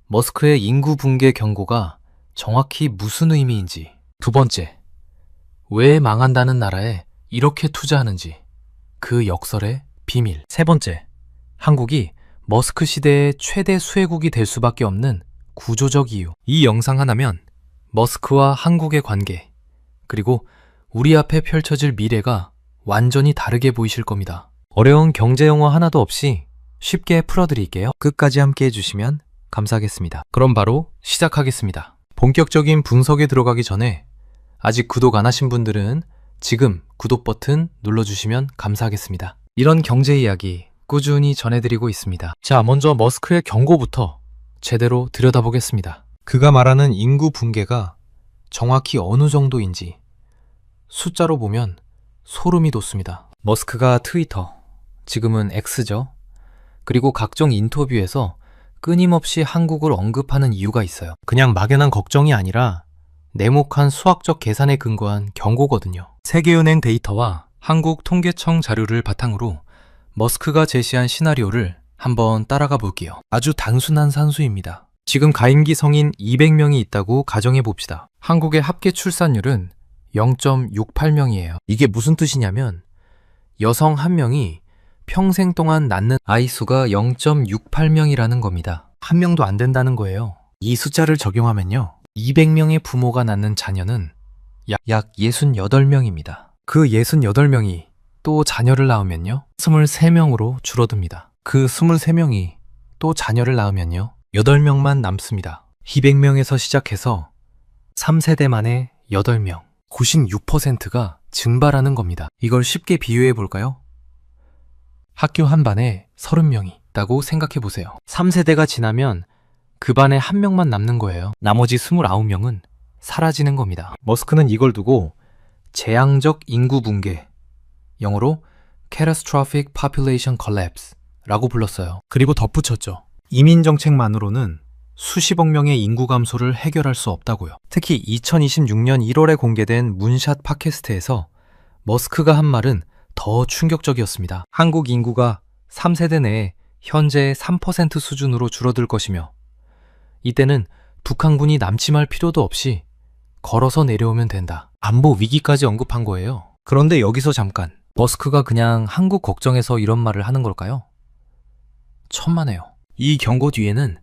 머스크의 인구 붕괴 경고가 정확히 무슨 의미인지. 두 번째, 왜 망한다는 나라에 이렇게 투자하는지. 그 역설의 비밀. 세 번째, 한국이 머스크 시대의 최대 수혜국이 될 수밖에 없는 구조적 이유. 이 영상 하나면 머스크와 한국의 관계, 그리고 우리 앞에 펼쳐질 미래가 완전히 다르게 보이실 겁니다. 어려운 경제 용어 하나도 없이 쉽게 풀어드릴게요. 끝까지 함께 해주시면 감사하겠습니다. 그럼 바로 시작하겠습니다. 본격적인 분석에 들어가기 전에 아직 구독 안 하신 분들은 지금 구독 버튼 눌러주시면 감사하겠습니다. 이런 경제 이야기 꾸준히 전해드리고 있습니다. 자, 먼저 머스크의 경고부터 제대로 들여다보겠습니다. 그가 말하는 인구 붕괴가 정확히 어느 정도인지 숫자로 보면 소름이 돋습니다. 머스크가 트위터, 지금은 X죠. 그리고 각종 인터뷰에서 끊임없이 한국을 언급하는 이유가 있어요. 그냥 막연한 걱정이 아니라 냉혹한 수학적 계산에 근거한 경고거든요. 세계은행 데이터와 한국통계청 자료를 바탕으로 머스크가 제시한 시나리오를 한번 따라가 볼게요. 아주 단순한 산수입니다. 지금 가임기 성인 200명이 있다고 가정해 봅시다. 한국의 합계 출산율은 0.68명이에요. 이게 무슨 뜻이냐면 여성 한 명이 평생 동안 낳는 아이 수가 0.68명이라는 겁니다. 한 명도 안 된다는 거예요. 이 숫자를 적용하면요, 200명의 부모가 낳는 자녀는 약 68명입니다. 그 68명이 또 자녀를 낳으면요, 23명으로 줄어듭니다. 그 23명이 또 자녀를 낳으면요, 8명만 남습니다. 200명에서 시작해서 3세대 만에 8명, 96%가 증발하는 겁니다. 이걸 쉽게 비유해 볼까요? 학교 한 반에 30명이 있다고 생각해 보세요. 3세대가 지나면 그 반에 한 명만 남는 거예요. 나머지 29명은 사라지는 겁니다. 머스크는 이걸 두고 재앙적 인구 붕괴, 영어로 Catastrophic Population Collapse 라고 불렀어요. 그리고 덧붙였죠. 이민 정책만으로는 수십억 명의 인구 감소를 해결할 수 없다고요. 특히 2026년 1월에 공개된 문샷 팟캐스트에서 머스크가 한 말은 더 충격적이었습니다. 한국 인구가 3세대 내에 현재 3% 수준으로 줄어들 것이며 이때는 북한군이 남침할 필요도 없이 걸어서 내려오면 된다. 안보 위기까지 언급한 거예요. 그런데 여기서 잠깐, 머스크가 그냥 한국 걱정해서 이런 말을 하는 걸까요? 천만에요. 이 경고 뒤에는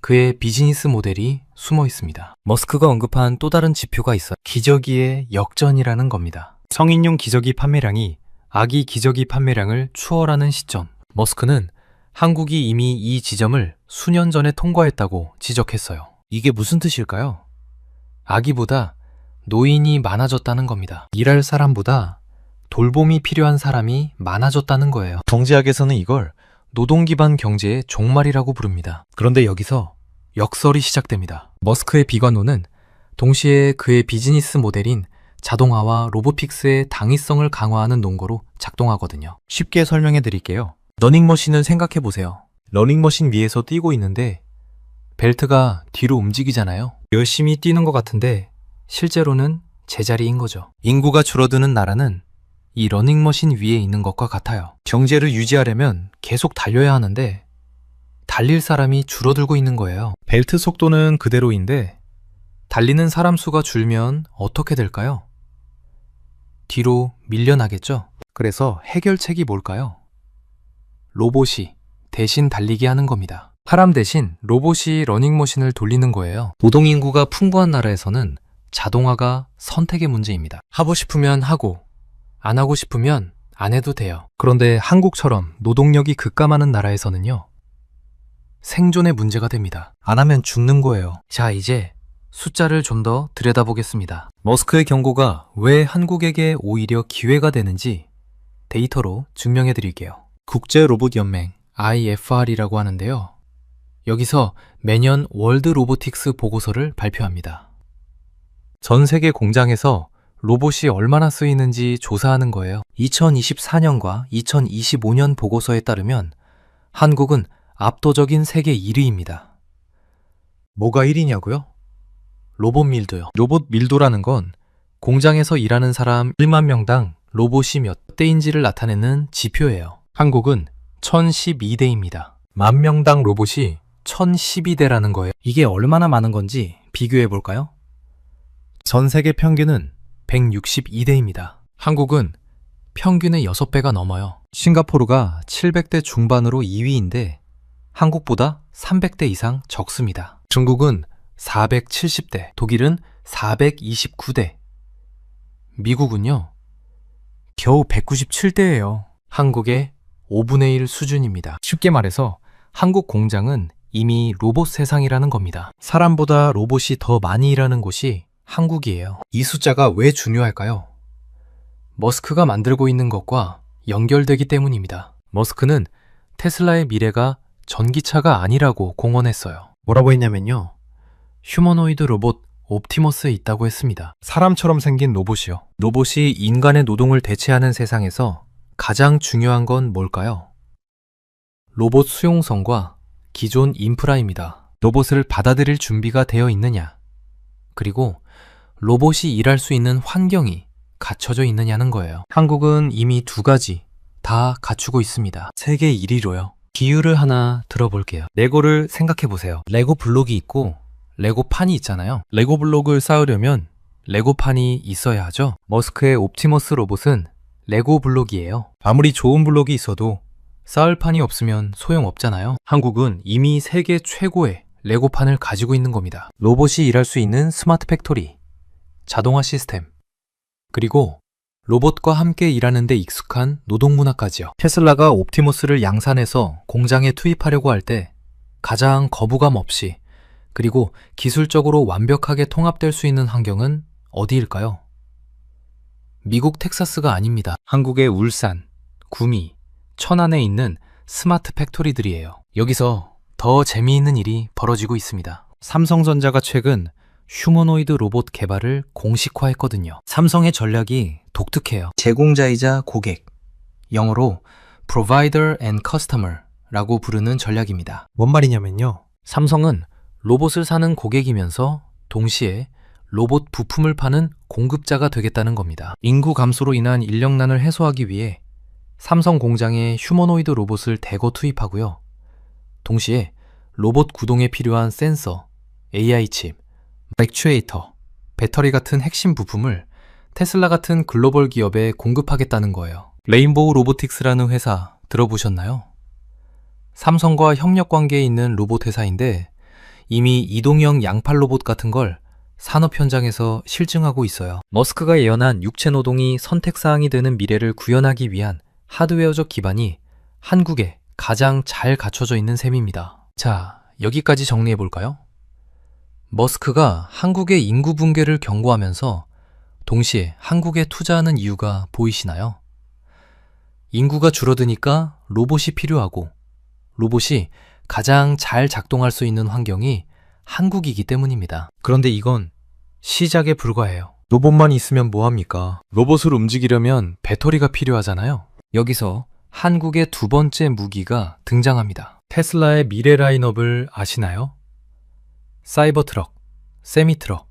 그의 비즈니스 모델이 숨어 있습니다. 머스크가 언급한 또 다른 지표가 있어요. 기저귀의 역전이라는 겁니다. 성인용 기저귀 판매량이 아기 기저귀 판매량을 추월하는 시점. 머스크는 한국이 이미 이 지점을 수년 전에 통과했다고 지적했어요. 이게 무슨 뜻일까요? 아기보다 노인이 많아졌다는 겁니다. 일할 사람보다 돌봄이 필요한 사람이 많아졌다는 거예요. 경제학에서는 이걸 노동 기반 경제의 종말이라고 부릅니다. 그런데 여기서 역설이 시작됩니다. 머스크의 비관론은 동시에 그의 비즈니스 모델인 자동화와 로보틱스의 당위성을 강화하는 논거로 작동하거든요. 쉽게 설명해 드릴게요. 러닝머신을 생각해 보세요. 러닝머신 위에서 뛰고 있는데 벨트가 뒤로 움직이잖아요. 열심히 뛰는 것 같은데 실제로는 제자리인 거죠. 인구가 줄어드는 나라는 이 러닝머신 위에 있는 것과 같아요. 경제를 유지하려면 계속 달려야 하는데 달릴 사람이 줄어들고 있는 거예요. 벨트 속도는 그대로인데 달리는 사람 수가 줄면 어떻게 될까요? 뒤로 밀려나겠죠? 그래서 해결책이 뭘까요? 로봇이 대신 달리게 하는 겁니다. 사람 대신 로봇이 러닝머신을 돌리는 거예요. 노동인구가 풍부한 나라에서는 자동화가 선택의 문제입니다. 하고 싶으면 하고 안 하고 싶으면 안 해도 돼요. 그런데 한국처럼 노동력이 급감하는 나라에서는요, 생존의 문제가 됩니다. 안 하면 죽는 거예요. 자, 이제 숫자를 좀 더 들여다보겠습니다. 머스크의 경고가 왜 한국에게 오히려 기회가 되는지 데이터로 증명해 드릴게요. 국제로봇연맹 IFR이라고 하는데요. 여기서 매년 월드 로보틱스 보고서를 발표합니다. 전 세계 공장에서 로봇이 얼마나 쓰이는지 조사하는 거예요. 2024년과 2025년 보고서에 따르면 한국은 압도적인 세계 1위입니다. 뭐가 1위냐고요? 로봇 밀도요. 로봇 밀도라는 건 공장에서 일하는 사람 1만 명당 로봇이 몇 대인지를 나타내는 지표예요. 한국은 1012대입니다. 만 명당 로봇이 1012대라는 거예요. 이게 얼마나 많은 건지 비교해 볼까요? 전 세계 평균은 162대입니다. 한국은 평균의 6배가 넘어요. 싱가포르가 700대 중반으로 2위인데 한국보다 300대 이상 적습니다. 중국은 470대, 독일은 429대, 미국은요, 겨우 197대예요. 한국의 5분의 1 수준입니다. 쉽게 말해서 한국 공장은 이미 로봇 세상이라는 겁니다. 사람보다 로봇이 더 많이 일하는 곳이 한국이에요. 이 숫자가 왜 중요할까요? 머스크가 만들고 있는 것과 연결되기 때문입니다. 머스크는 테슬라의 미래가 전기차가 아니라고 공언했어요. 뭐라고 했냐면요, 휴머노이드 로봇 옵티머스에 있다고 했습니다. 사람처럼 생긴 로봇이요. 로봇이 인간의 노동을 대체하는 세상에서 가장 중요한 건 뭘까요? 로봇 수용성과 기존 인프라입니다. 로봇을 받아들일 준비가 되어 있느냐, 그리고 로봇이 일할 수 있는 환경이 갖춰져 있느냐는 거예요. 한국은 이미 2가지 다 갖추고 있습니다. 세계 1위로요. 비유를 하나 들어볼게요. 레고를 생각해 보세요. 레고 블록이 있고 레고판이 있잖아요. 레고 블록을 쌓으려면 레고판이 있어야 하죠. 머스크의 옵티머스 로봇은 레고 블록이에요. 아무리 좋은 블록이 있어도 쌓을 판이 없으면 소용없잖아요. 한국은 이미 세계 최고의 레고판을 가지고 있는 겁니다. 로봇이 일할 수 있는 스마트 팩토리, 자동화 시스템, 그리고 로봇과 함께 일하는 데 익숙한 노동 문화까지요. 테슬라가 옵티머스를 양산해서 공장에 투입하려고 할 때 가장 거부감 없이, 그리고 기술적으로 완벽하게 통합될 수 있는 환경은 어디일까요? 미국 텍사스가 아닙니다. 한국의 울산, 구미, 천안에 있는 스마트 팩토리들이에요. 여기서 더 재미있는 일이 벌어지고 있습니다. 삼성전자가 최근 휴머노이드 로봇 개발을 공식화했거든요. 삼성의 전략이 독특해요. 제공자이자 고객, 영어로 Provider and Customer 라고 부르는 전략입니다. 뭔 말이냐면요, 삼성은 로봇을 사는 고객이면서 동시에 로봇 부품을 파는 공급자가 되겠다는 겁니다. 인구 감소로 인한 인력난을 해소하기 위해 삼성 공장에 휴머노이드 로봇을 대거 투입하고요. 동시에 로봇 구동에 필요한 센서, AI 칩, 액추에이터, 배터리 같은 핵심 부품을 테슬라 같은 글로벌 기업에 공급하겠다는 거예요. 레인보우 로보틱스라는 회사 들어보셨나요? 삼성과 협력 관계에 있는 로봇 회사인데 이미 이동형 양팔 로봇 같은 걸 산업 현장에서 실증하고 있어요. 머스크가 예언한 육체 노동이 선택사항이 되는 미래를 구현하기 위한 하드웨어적 기반이 한국에 가장 잘 갖춰져 있는 셈입니다. 자, 여기까지 정리해 볼까요? 머스크가 한국의 인구 붕괴를 경고하면서 동시에 한국에 투자하는 이유가 보이시나요? 인구가 줄어드니까 로봇이 필요하고 로봇이 가장 잘 작동할 수 있는 환경이 한국이기 때문입니다. 그런데 이건 시작에 불과해요. 로봇만 있으면 뭐합니까? 로봇을 움직이려면 배터리가 필요하잖아요. 여기서 한국의 2번째 무기가 등장합니다. 테슬라의 미래 라인업을 아시나요? 사이버 트럭, 세미 트럭,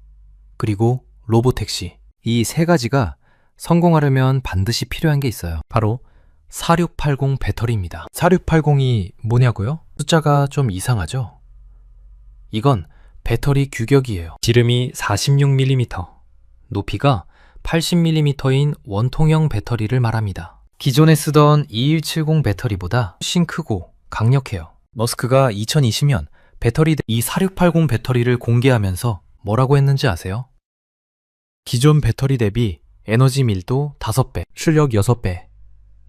그리고 로보택시. 이 3가지가 성공하려면 반드시 필요한 게 있어요. 바로 4680 배터리입니다. 4680이 뭐냐고요? 숫자가 좀 이상하죠? 이건 배터리 규격이에요. 지름이 46mm, 높이가 80mm인 원통형 배터리를 말합니다. 기존에 쓰던 2170 배터리보다 훨씬 크고 강력해요. 머스크가 2020년 이 4680 배터리를 공개하면서 뭐라고 했는지 아세요? 기존 배터리 대비 에너지 밀도 5배, 출력 6배,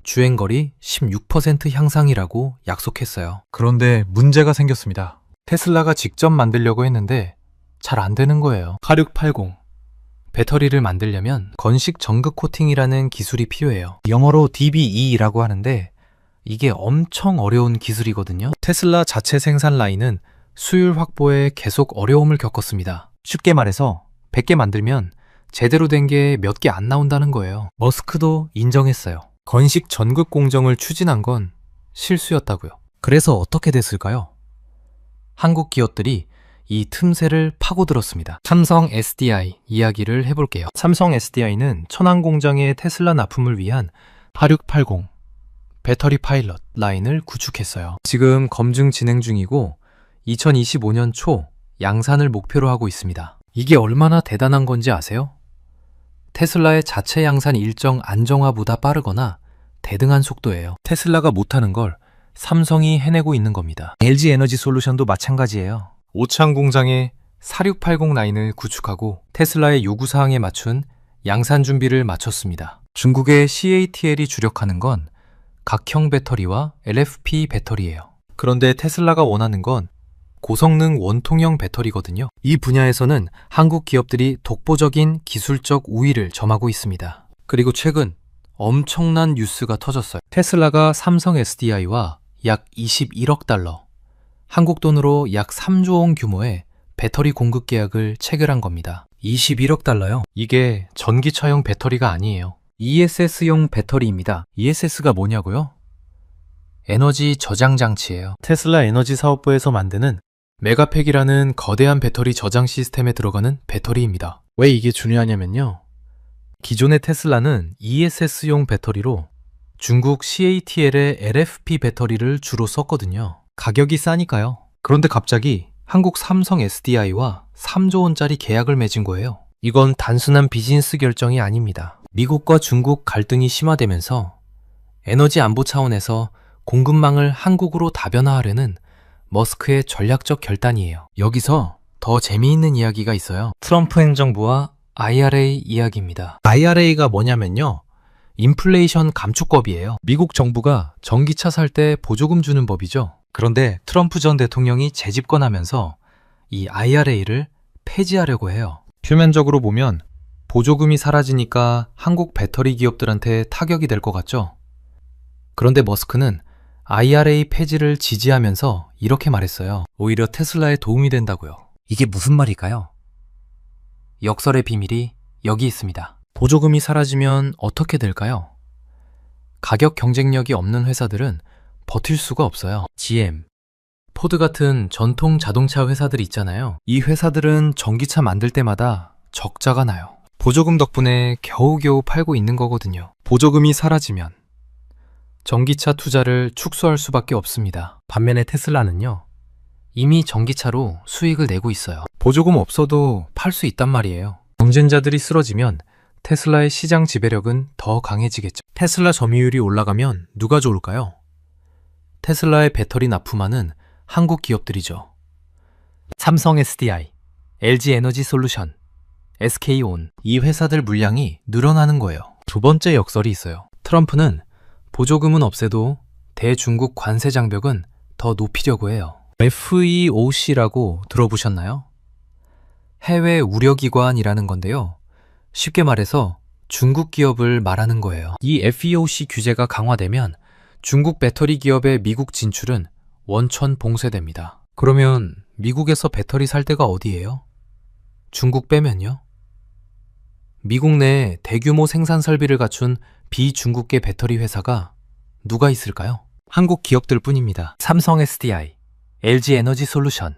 주행거리 16% 향상이라고 약속했어요. 그런데 문제가 생겼습니다. 테슬라가 직접 만들려고 했는데 잘 안 되는 거예요. 4680 배터리를 만들려면 건식 전극 코팅이라는 기술이 필요해요. 영어로 DBE라고 하는데 이게 엄청 어려운 기술이거든요. 테슬라 자체 생산 라인은 수율 확보에 계속 어려움을 겪었습니다. 쉽게 말해서 100개 만들면 제대로 된 게 몇 개 안 나온다는 거예요. 머스크도 인정했어요. 건식 전극 공정을 추진한 건 실수였다고요. 그래서 어떻게 됐을까요? 한국 기업들이 이 틈새를 파고들었습니다. 삼성 SDI 이야기를 해볼게요. 삼성 SDI는 천안 공장의 테슬라 납품을 위한 4680 배터리 파일럿 라인을 구축했어요. 지금 검증 진행 중이고 2025년 초 양산을 목표로 하고 있습니다. 이게 얼마나 대단한 건지 아세요? 테슬라의 자체 양산 일정 안정화보다 빠르거나 대등한 속도예요. 테슬라가 못하는 걸 삼성이 해내고 있는 겁니다. LG 에너지 솔루션도 마찬가지예요. 오창 공장에 4680 라인을 구축하고 테슬라의 요구사항에 맞춘 양산 준비를 마쳤습니다. 중국의 CATL이 주력하는 건 각형 배터리와 LFP 배터리예요. 그런데 테슬라가 원하는 건 고성능 원통형 배터리거든요. 이 분야에서는 한국 기업들이 독보적인 기술적 우위를 점하고 있습니다. 그리고 최근 엄청난 뉴스가 터졌어요. 테슬라가 삼성 SDI와 약 21억 달러, 한국 돈으로 약 3조 원 규모의 배터리 공급 계약을 체결한 겁니다. 21억 달러요? 이게 전기차용 배터리가 아니에요. ESS용 배터리입니다. ESS가 뭐냐고요? 에너지 저장 장치예요. 테슬라 에너지 사업부에서 만드는 메가팩이라는 거대한 배터리 저장 시스템에 들어가는 배터리입니다. 왜 이게 중요하냐면요. 기존의 테슬라는 ESS용 배터리로 중국 CATL의 LFP 배터리를 주로 썼거든요. 가격이 싸니까요. 그런데 갑자기 한국 삼성 SDI와 3조 원짜리 계약을 맺은 거예요. 이건 단순한 비즈니스 결정이 아닙니다. 미국과 중국 갈등이 심화되면서 에너지 안보 차원에서 공급망을 한국으로 다변화하려는 머스크의 전략적 결단이에요. 여기서 더 재미있는 이야기가 있어요. 트럼프 행정부와 IRA 이야기입니다. IRA가 뭐냐면요. 인플레이션 감축법이에요. 미국 정부가 전기차 살 때 보조금 주는 법이죠. 그런데 트럼프 전 대통령이 재집권하면서 이 IRA를 폐지하려고 해요. 표면적으로 보면 보조금이 사라지니까 한국 배터리 기업들한테 타격이 될 것 같죠? 그런데 머스크는 IRA 폐지를 지지하면서 이렇게 말했어요. 오히려 테슬라에 도움이 된다고요. 이게 무슨 말일까요? 역설의 비밀이 여기 있습니다. 보조금이 사라지면 어떻게 될까요? 가격 경쟁력이 없는 회사들은 버틸 수가 없어요. GM, 포드 같은 전통 자동차 회사들 있잖아요. 이 회사들은 전기차 만들 때마다 적자가 나요. 보조금 덕분에 겨우겨우 팔고 있는 거거든요. 보조금이 사라지면 전기차 투자를 축소할 수밖에 없습니다. 반면에 테슬라는요, 이미 전기차로 수익을 내고 있어요. 보조금 없어도 팔 수 있단 말이에요. 경쟁자들이 쓰러지면 테슬라의 시장 지배력은 더 강해지겠죠. 테슬라 점유율이 올라가면 누가 좋을까요? 테슬라의 배터리 납품하는 한국 기업들이죠. 삼성 SDI, LG 에너지 솔루션, SK온, 이 회사들 물량이 늘어나는 거예요. 두 번째 역설이 있어요. 트럼프는 보조금은 없애도 대중국 관세 장벽은 더 높이려고 해요. FEOC라고 들어보셨나요? 해외 우려기관이라는 건데요. 쉽게 말해서 중국 기업을 말하는 거예요. 이 FEOC 규제가 강화되면 중국 배터리 기업의 미국 진출은 원천 봉쇄됩니다. 그러면 미국에서 배터리 살 데가 어디예요? 중국 빼면요? 미국 내에 대규모 생산 설비를 갖춘 비중국계 배터리 회사가 누가 있을까요? 한국 기업들 뿐입니다. 삼성 SDI, LG 에너지 솔루션,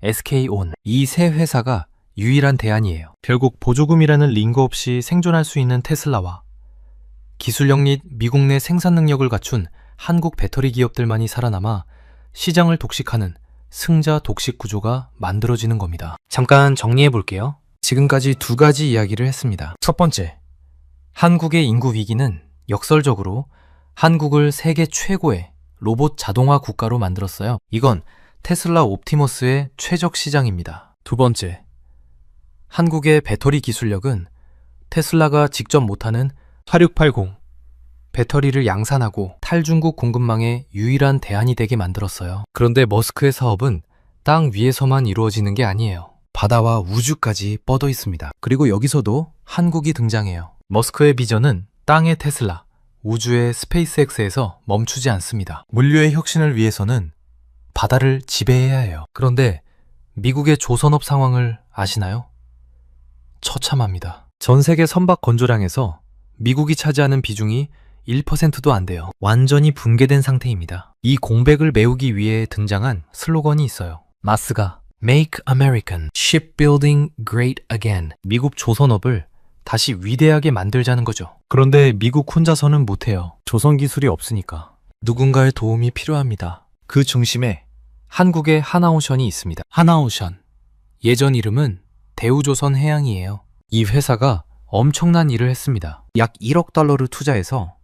SK온, 이 세 회사가 유일한 대안이에요. 결국 보조금이라는 링거 없이 생존할 수 있는 테슬라와 기술력 및 미국 내 생산 능력을 갖춘 한국 배터리 기업들만이 살아남아 시장을 독식하는 승자 독식 구조가 만들어지는 겁니다. 잠깐 정리해 볼게요. 지금까지 두 가지 이야기를 했습니다. 첫 번째, 한국의 인구 위기는 역설적으로 한국을 세계 최고의 로봇 자동화 국가로 만들었어요. 이건 테슬라 옵티머스의 최적 시장입니다. 두 번째, 한국의 배터리 기술력은 테슬라가 직접 못하는 4680 배터리를 양산하고 탈중국 공급망의 유일한 대안이 되게 만들었어요. 그런데 머스크의 사업은 땅 위에서만 이루어지는 게 아니에요. 바다와 우주까지 뻗어 있습니다. 그리고 여기서도 한국이 등장해요. 머스크의 비전은 땅의 테슬라, 우주의 스페이스X에서 멈추지 않습니다. 물류의 혁신을 위해서는 바다를 지배해야 해요. 그런데 미국의 조선업 상황을 아시나요? 처참합니다. 전 세계 선박 건조량에서 미국이 차지하는 비중이 1%도 안 돼요. 완전히 붕괴된 상태입니다. 이 공백을 메우기 위해 등장한 슬로건이 있어요. 마스가 Make American Shipbuilding Great Again. 미국 조선업을 다시 위대하게 만들자는 거죠. 그런데 미국 혼자서는 못해요. 조선 기술이 없으니까. 누군가의 도움이 필요합니다. 그 중심에 한국의 하나오션이 있습니다. 하나오션. 예전 이름은 대우조선해양이에요. 이 회사가 엄청난 일을 했습니다. 약 1억 달러를 투자해서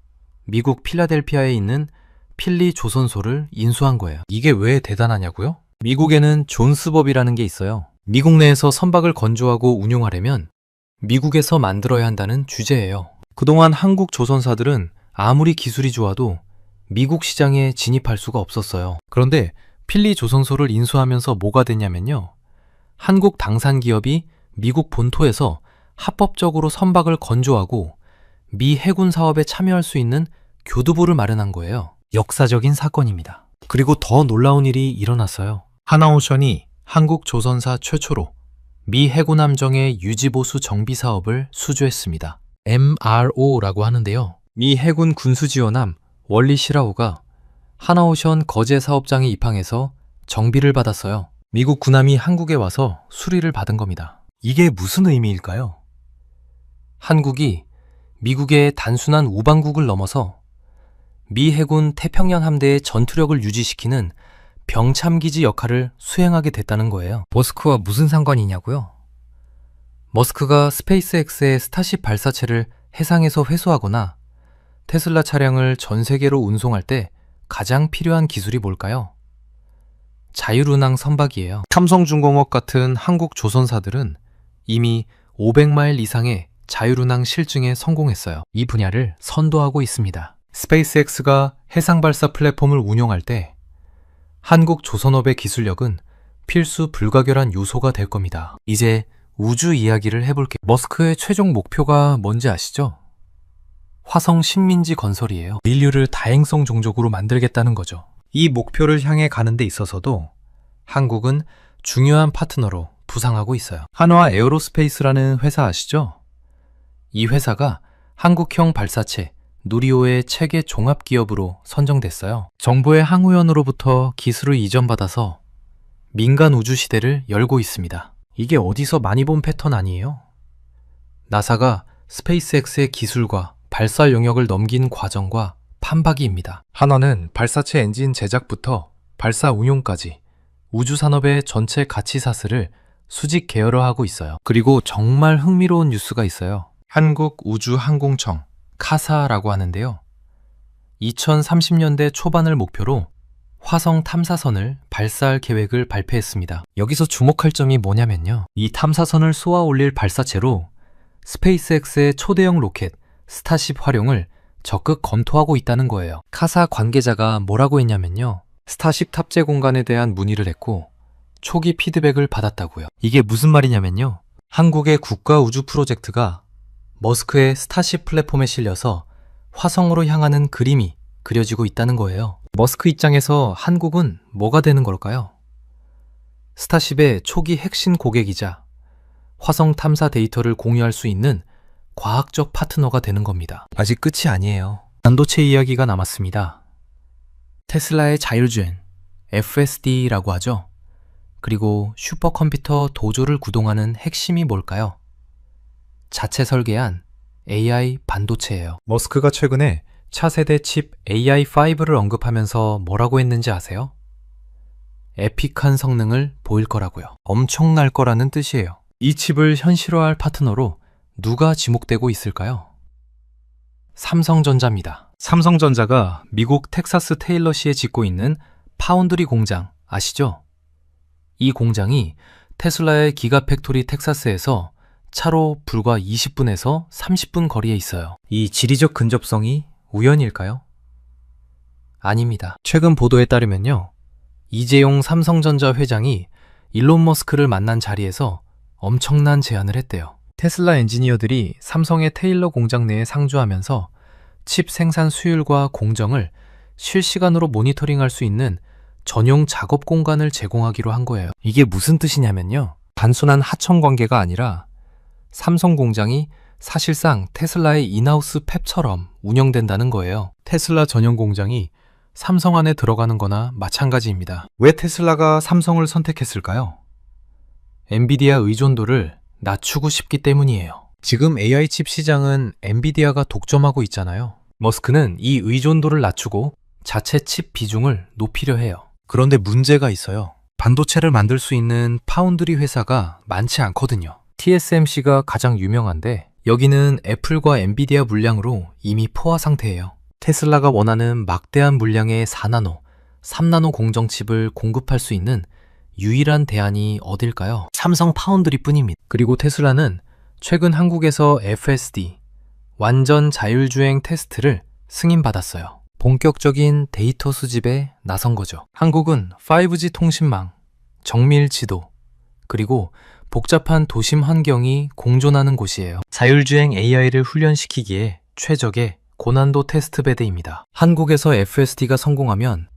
미국 필라델피아에 있는 필리 조선소를 인수한 거예요. 이게 왜 대단하냐고요? 미국에는 존스법이라는 게 있어요. 미국 내에서 선박을 건조하고 운용하려면 미국에서 만들어야 한다는 주제예요. 그동안 한국 조선사들은 아무리 기술이 좋아도 미국 시장에 진입할 수가 없었어요. 그런데 필리 조선소를 인수하면서 뭐가 됐냐면요. 한국 당산 기업이 미국 본토에서 합법적으로 선박을 건조하고 미 해군 사업에 참여할 수 있는 교두보를 마련한 거예요. 역사적인 사건입니다. 그리고 더 놀라운 일이 일어났어요. 하나오션이 한국 조선사 최초로 미 해군 함정의 유지보수 정비 사업을 수주했습니다. MRO라고 하는데요. 미 해군 군수지원함 월리 시라우가 하나오션 거제 사업장에 입항해서 정비를 받았어요. 미국 군함이 한국에 와서 수리를 받은 겁니다. 이게 무슨 의미일까요? 한국이 미국의 단순한 우방국을 넘어서 미 해군 태평양 함대의 전투력을 유지시키는 병참기지 역할을 수행하게 됐다는 거예요. 머스크와 무슨 상관이냐고요? 머스크가 스페이스X의 스타쉽 발사체를 해상에서 회수하거나 테슬라 차량을 전 세계로 운송할 때 가장 필요한 기술이 뭘까요? 자율운항 선박이에요. 삼성중공업 같은 한국 조선사들은 이미 500마일 이상의 자율운항 실증에 성공했어요. 이 분야를 선도하고 있습니다. 스페이스X가 해상 발사 플랫폼을 운용할 때 한국 조선업의 기술력은 필수 불가결한 요소가 될 겁니다. 이제 우주 이야기를 해볼게요. 머스크의 최종 목표가 뭔지 아시죠? 화성 식민지 건설이에요. 인류를 다행성 종족으로 만들겠다는 거죠. 이 목표를 향해 가는 데 있어서도 한국은 중요한 파트너로 부상하고 있어요. 한화 에어로스페이스라는 회사 아시죠? 이 회사가 한국형 발사체 누리호의 체계 종합기업으로 선정됐어요. 정부의 항우연으로부터 기술을 이전받아서 민간 우주 시대를 열고 있습니다. 이게 어디서 많이 본 패턴 아니에요? 나사가 스페이스X의 기술과 발사 영역을 넘긴 과정과 판박이입니다. 한화는 발사체 엔진 제작부터 발사 운용까지 우주산업의 전체 가치 사슬을 수직 계열화하고 있어요. 그리고 정말 흥미로운 뉴스가 있어요. 한국우주항공청 카사라고 하는데요. 2030년대 초반을 목표로 화성 탐사선을 발사할 계획을 발표했습니다. 여기서 주목할 점이 뭐냐면요. 이 탐사선을 쏘아 올릴 발사체로 스페이스X의 초대형 로켓 스타쉽 활용을 적극 검토하고 있다는 거예요. 카사 관계자가 뭐라고 했냐면요. 스타쉽 탑재 공간에 대한 문의를 했고 초기 피드백을 받았다고요. 이게 무슨 말이냐면요. 한국의 국가 우주 프로젝트가 머스크의 스타쉽 플랫폼에 실려서 화성으로 향하는 그림이 그려지고 있다는 거예요. 머스크 입장에서 한국은 뭐가 되는 걸까요? 스타쉽의 초기 핵심 고객이자 화성 탐사 데이터를 공유할 수 있는 과학적 파트너가 되는 겁니다. 아직 끝이 아니에요. 반도체 이야기가 남았습니다. 테슬라의 자율주행, FSD라고 하죠. 그리고 슈퍼컴퓨터 도조를 구동하는 핵심이 뭘까요? 자체 설계한 AI 반도체예요. 머스크가 최근에 차세대 칩 AI5를 언급하면서 뭐라고 했는지 아세요? 에픽한 성능을 보일 거라고요. 엄청날 거라는 뜻이에요. 이 칩을 현실화할 파트너로 누가 지목되고 있을까요? 삼성전자입니다. 삼성전자가 미국 텍사스 테일러시에 짓고 있는 파운드리 공장 아시죠? 이 공장이 테슬라의 기가팩토리 텍사스에서 차로 불과 20분에서 30분 거리에 있어요. 이 지리적 근접성이 우연일까요? 아닙니다. 최근 보도에 따르면요. 이재용 삼성전자 회장이 일론 머스크를 만난 자리에서 엄청난 제안을 했대요. 테슬라 엔지니어들이 삼성의 테일러 공장 내에 상주하면서 칩 생산 수율과 공정을 실시간으로 모니터링할 수 있는 전용 작업 공간을 제공하기로 한 거예요. 이게 무슨 뜻이냐면요. 단순한 하청 관계가 아니라 삼성 공장이 사실상 테슬라의 인하우스 팹처럼 운영된다는 거예요. 테슬라 전용 공장이 삼성 안에 들어가는 거나 마찬가지입니다. 왜 테슬라가 삼성을 선택했을까요? 엔비디아 의존도를 낮추고 싶기 때문이에요. 지금 AI 칩 시장은 엔비디아가 독점하고 있잖아요. 머스크는 이 의존도를 낮추고 자체 칩 비중을 높이려 해요. 그런데 문제가 있어요. 반도체를 만들 수 있는 파운드리 회사가 많지 않거든요. TSMC가 가장 유명한데 여기는 애플과 엔비디아 물량으로 이미 포화 상태예요. 테슬라가 원하는 막대한 물량의 4나노, 3나노 공정칩을 공급할 수 있는 유일한 대안이 어딜까요? 삼성 파운드리 뿐입니다. 그리고 테슬라는 최근 한국에서 FSD, 완전 자율주행 테스트를 승인받았어요. 본격적인 데이터 수집에 나선 거죠. 한국은 5G 통신망, 정밀 지도, 그리고 복잡한 도심 환경이 공존하는 곳이에요. 자율주행 AI를 훈련시키기에 최적의 고난도 테스트베드입니다. 한국에서 FSD가 성공하면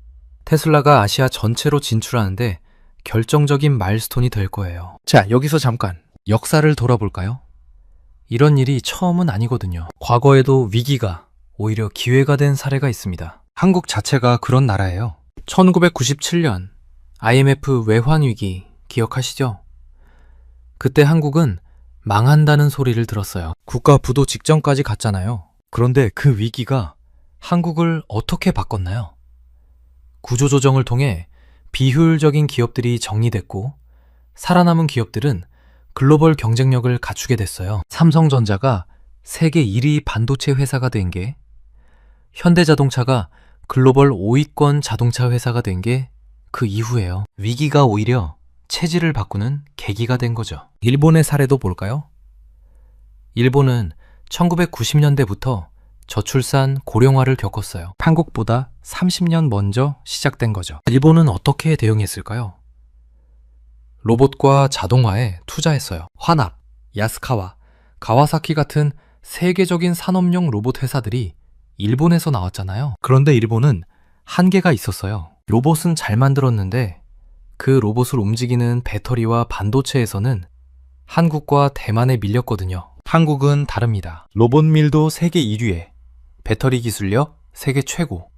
테슬라가 아시아 전체로 진출하는데 결정적인 마일스톤이 될 거예요. 자, 여기서 잠깐 역사를 돌아볼까요? 이런 일이 처음은 아니거든요. 과거에도 위기가 오히려 기회가 된 사례가 있습니다. 한국 자체가 그런 나라예요. 1997년 IMF 외환위기 기억하시죠? 그때 한국은 망한다는 소리를 들었어요. 국가 부도 직전까지 갔잖아요. 그런데 그 위기가 한국을 어떻게 바꿨나요? 구조조정을 통해 비효율적인 기업들이 정리됐고 살아남은 기업들은 글로벌 경쟁력을 갖추게 됐어요. 삼성전자가 세계 1위 반도체 회사가 된 게, 현대자동차가 글로벌 5위권 자동차 회사가 된 게 그 이후예요. 위기가 오히려 체질을 바꾸는 계기가 된 거죠. 일본의 사례도 볼까요? 일본은 1990년대부터 저출산 고령화를 겪었어요. 한국보다 30년 먼저 시작된 거죠. 일본은 어떻게 대응했을까요? 로봇과 자동화에 투자했어요. 화납, 야스카와, 가와사키 같은 세계적인 산업용 로봇 회사들이 일본에서 나왔잖아요. 그런데 일본은 한계가 있었어요. 로봇은 잘 만들었는데 그 로봇을 움직이는 배터리와 반도체에서는 한국과 대만에 밀렸거든요. 한국은 다릅니다. 로봇 밀도 세계 1위에 배터리 기술력 세계 최고,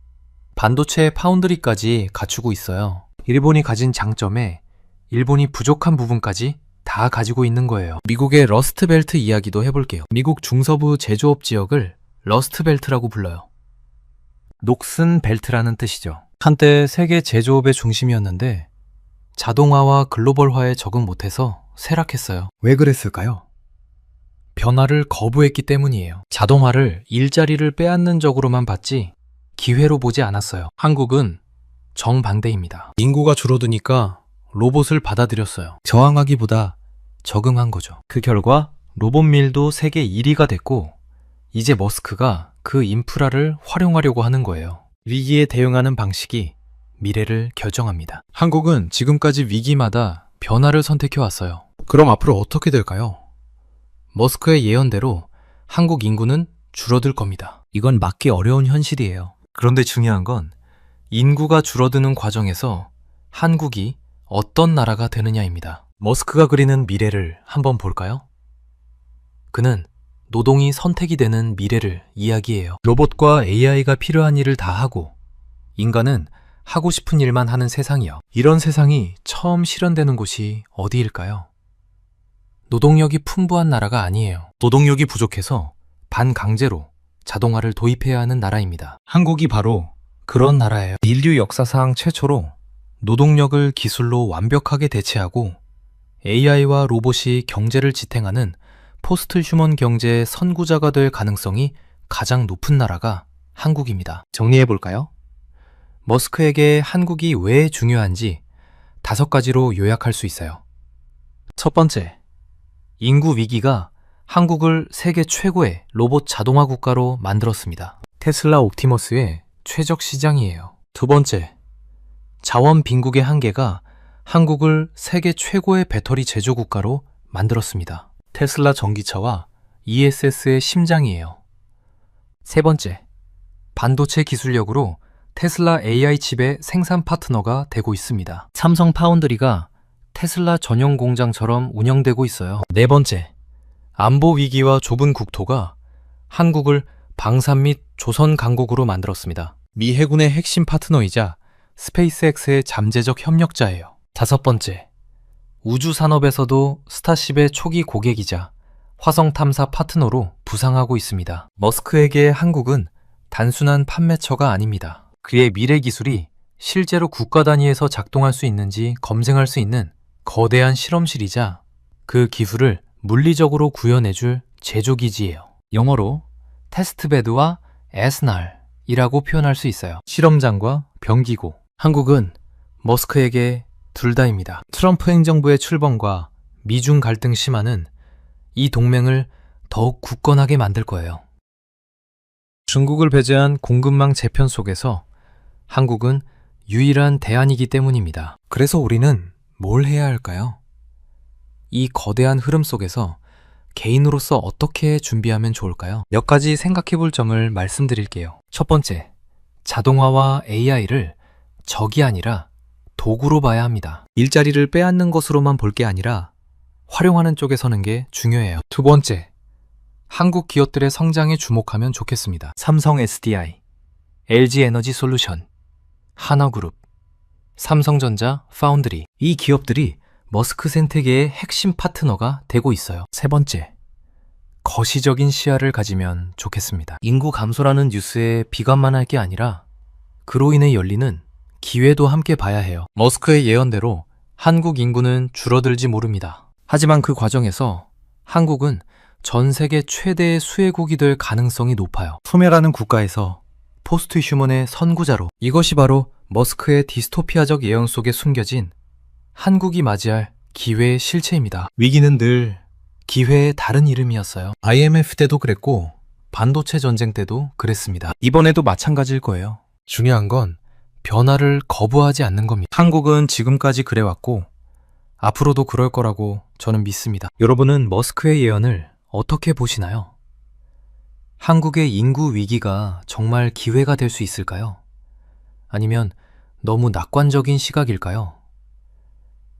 반도체 파운드리까지 갖추고 있어요. 일본이 가진 장점에 일본이 부족한 부분까지 다 가지고 있는 거예요. 미국의 러스트벨트 이야기도 해볼게요. 미국 중서부 제조업 지역을 러스트벨트라고 불러요. 녹슨 벨트라는 뜻이죠. 한때 세계 제조업의 중심이었는데 자동화와 글로벌화에 적응 못해서 쇠락했어요. 왜 그랬을까요? 변화를 거부했기 때문이에요. 자동화를 일자리를 빼앗는 적으로만 봤지 기회로 보지 않았어요. 한국은 정반대입니다. 인구가 줄어드니까 로봇을 받아들였어요. 저항하기보다 적응한 거죠. 그 결과 로봇 밀도 세계 1위가 됐고 이제 머스크가 그 인프라를 활용하려고 하는 거예요. 위기에 대응하는 방식이 미래를 결정합니다. 한국은 지금까지 위기마다 변화를 선택해왔어요. 그럼 앞으로 어떻게 될까요? 머스크의 예언대로 한국 인구는 줄어들 겁니다. 이건 막기 어려운 현실이에요. 그런데 중요한 건 인구가 줄어드는 과정에서 한국이 어떤 나라가 되느냐입니다. 머스크가 그리는 미래를 한번 볼까요? 그는 노동이 선택이 되는 미래를 이야기해요. 로봇과 AI가 필요한 일을 다 하고 인간은 하고 싶은 일만 하는 세상이요. 이런 세상이 처음 실현되는 곳이 어디일까요? 노동력이 풍부한 나라가 아니에요. 노동력이 부족해서 반강제로 자동화를 도입해야 하는 나라입니다. 한국이 바로 그런 나라예요. 인류 역사상 최초로 노동력을 기술로 완벽하게 대체하고 AI와 로봇이 경제를 지탱하는 포스트 휴먼 경제의 선구자가 될 가능성이 가장 높은 나라가 한국입니다. 정리해볼까요? 머스크에게 한국이 왜 중요한지 5가지로 요약할 수 있어요. 첫 번째, 인구 위기가 한국을 세계 최고의 로봇 자동화 국가로 만들었습니다. 테슬라 옵티머스의 최적 시장이에요. 두 번째, 자원 빈국의 한계가 한국을 세계 최고의 배터리 제조 국가로 만들었습니다. 테슬라 전기차와 ESS의 심장이에요. 세 번째, 반도체 기술력으로 테슬라 AI 칩의 생산 파트너가 되고 있습니다. 삼성 파운드리가 테슬라 전용 공장처럼 운영되고 있어요. 네 번째, 안보 위기와 좁은 국토가 한국을 방산 및 조선 강국으로 만들었습니다. 미 해군의 핵심 파트너이자 스페이스X의 잠재적 협력자예요. 다섯 번째, 우주 산업에서도 스타쉽의 초기 고객이자 화성 탐사 파트너로 부상하고 있습니다. 머스크에게 한국은 단순한 판매처가 아닙니다. 그의 미래 기술이 실제로 국가 단위에서 작동할 수 있는지 검증할 수 있는 거대한 실험실이자 그 기술을 물리적으로 구현해줄 제조기지예요. 영어로 테스트베드와 에스날이라고 표현할 수 있어요. 실험장과 병기고. 한국은 머스크에게 둘 다입니다. 트럼프 행정부의 출범과 미중 갈등 심화는 이 동맹을 더욱 굳건하게 만들 거예요. 중국을 배제한 공급망 재편 속에서 한국은 유일한 대안이기 때문입니다. 그래서 우리는 뭘 해야 할까요? 이 거대한 흐름 속에서 개인으로서 어떻게 준비하면 좋을까요? 몇 가지 생각해 볼 점을 말씀드릴게요. 첫 번째, 자동화와 AI를 적이 아니라 도구로 봐야 합니다. 일자리를 빼앗는 것으로만 볼 게 아니라 활용하는 쪽에 서는 게 중요해요. 두 번째, 한국 기업들의 성장에 주목하면 좋겠습니다. 삼성 SDI, LG 에너지 솔루션, 한화그룹, 삼성전자, 파운드리. 이 기업들이 머스크 생태계의 핵심 파트너가 되고 있어요. 세 번째, 거시적인 시야를 가지면 좋겠습니다. 인구 감소라는 뉴스에 비관만 할 게 아니라 그로 인해 열리는 기회도 함께 봐야 해요. 머스크의 예언대로 한국 인구는 줄어들지 모릅니다. 하지만 그 과정에서 한국은 전 세계 최대의 수혜국이 될 가능성이 높아요. 소멸하는 국가에서 포스트 휴먼의 선구자로. 이것이 바로 머스크의 디스토피아적 예언 속에 숨겨진 한국이 맞이할 기회의 실체입니다. 위기는 늘 기회의 다른 이름이었어요. IMF 때도 그랬고 반도체 전쟁 때도 그랬습니다. 이번에도 마찬가지일 거예요. 중요한 건 변화를 거부하지 않는 겁니다. 한국은 지금까지 그래왔고 앞으로도 그럴 거라고 저는 믿습니다. 여러분은 머스크의 예언을 어떻게 보시나요? 한국의 인구 위기가 정말 기회가 될 수 있을까요? 아니면 너무 낙관적인 시각일까요?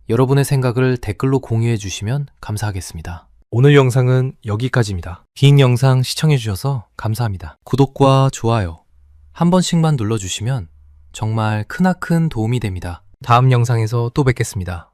여러분의 생각을 댓글로 공유해 주시면 감사하겠습니다. 오늘 영상은 여기까지입니다. 긴 영상 시청해 주셔서 감사합니다. 구독과 좋아요 한 번씩만 눌러주시면 정말 크나큰 도움이 됩니다. 다음 영상에서 또 뵙겠습니다.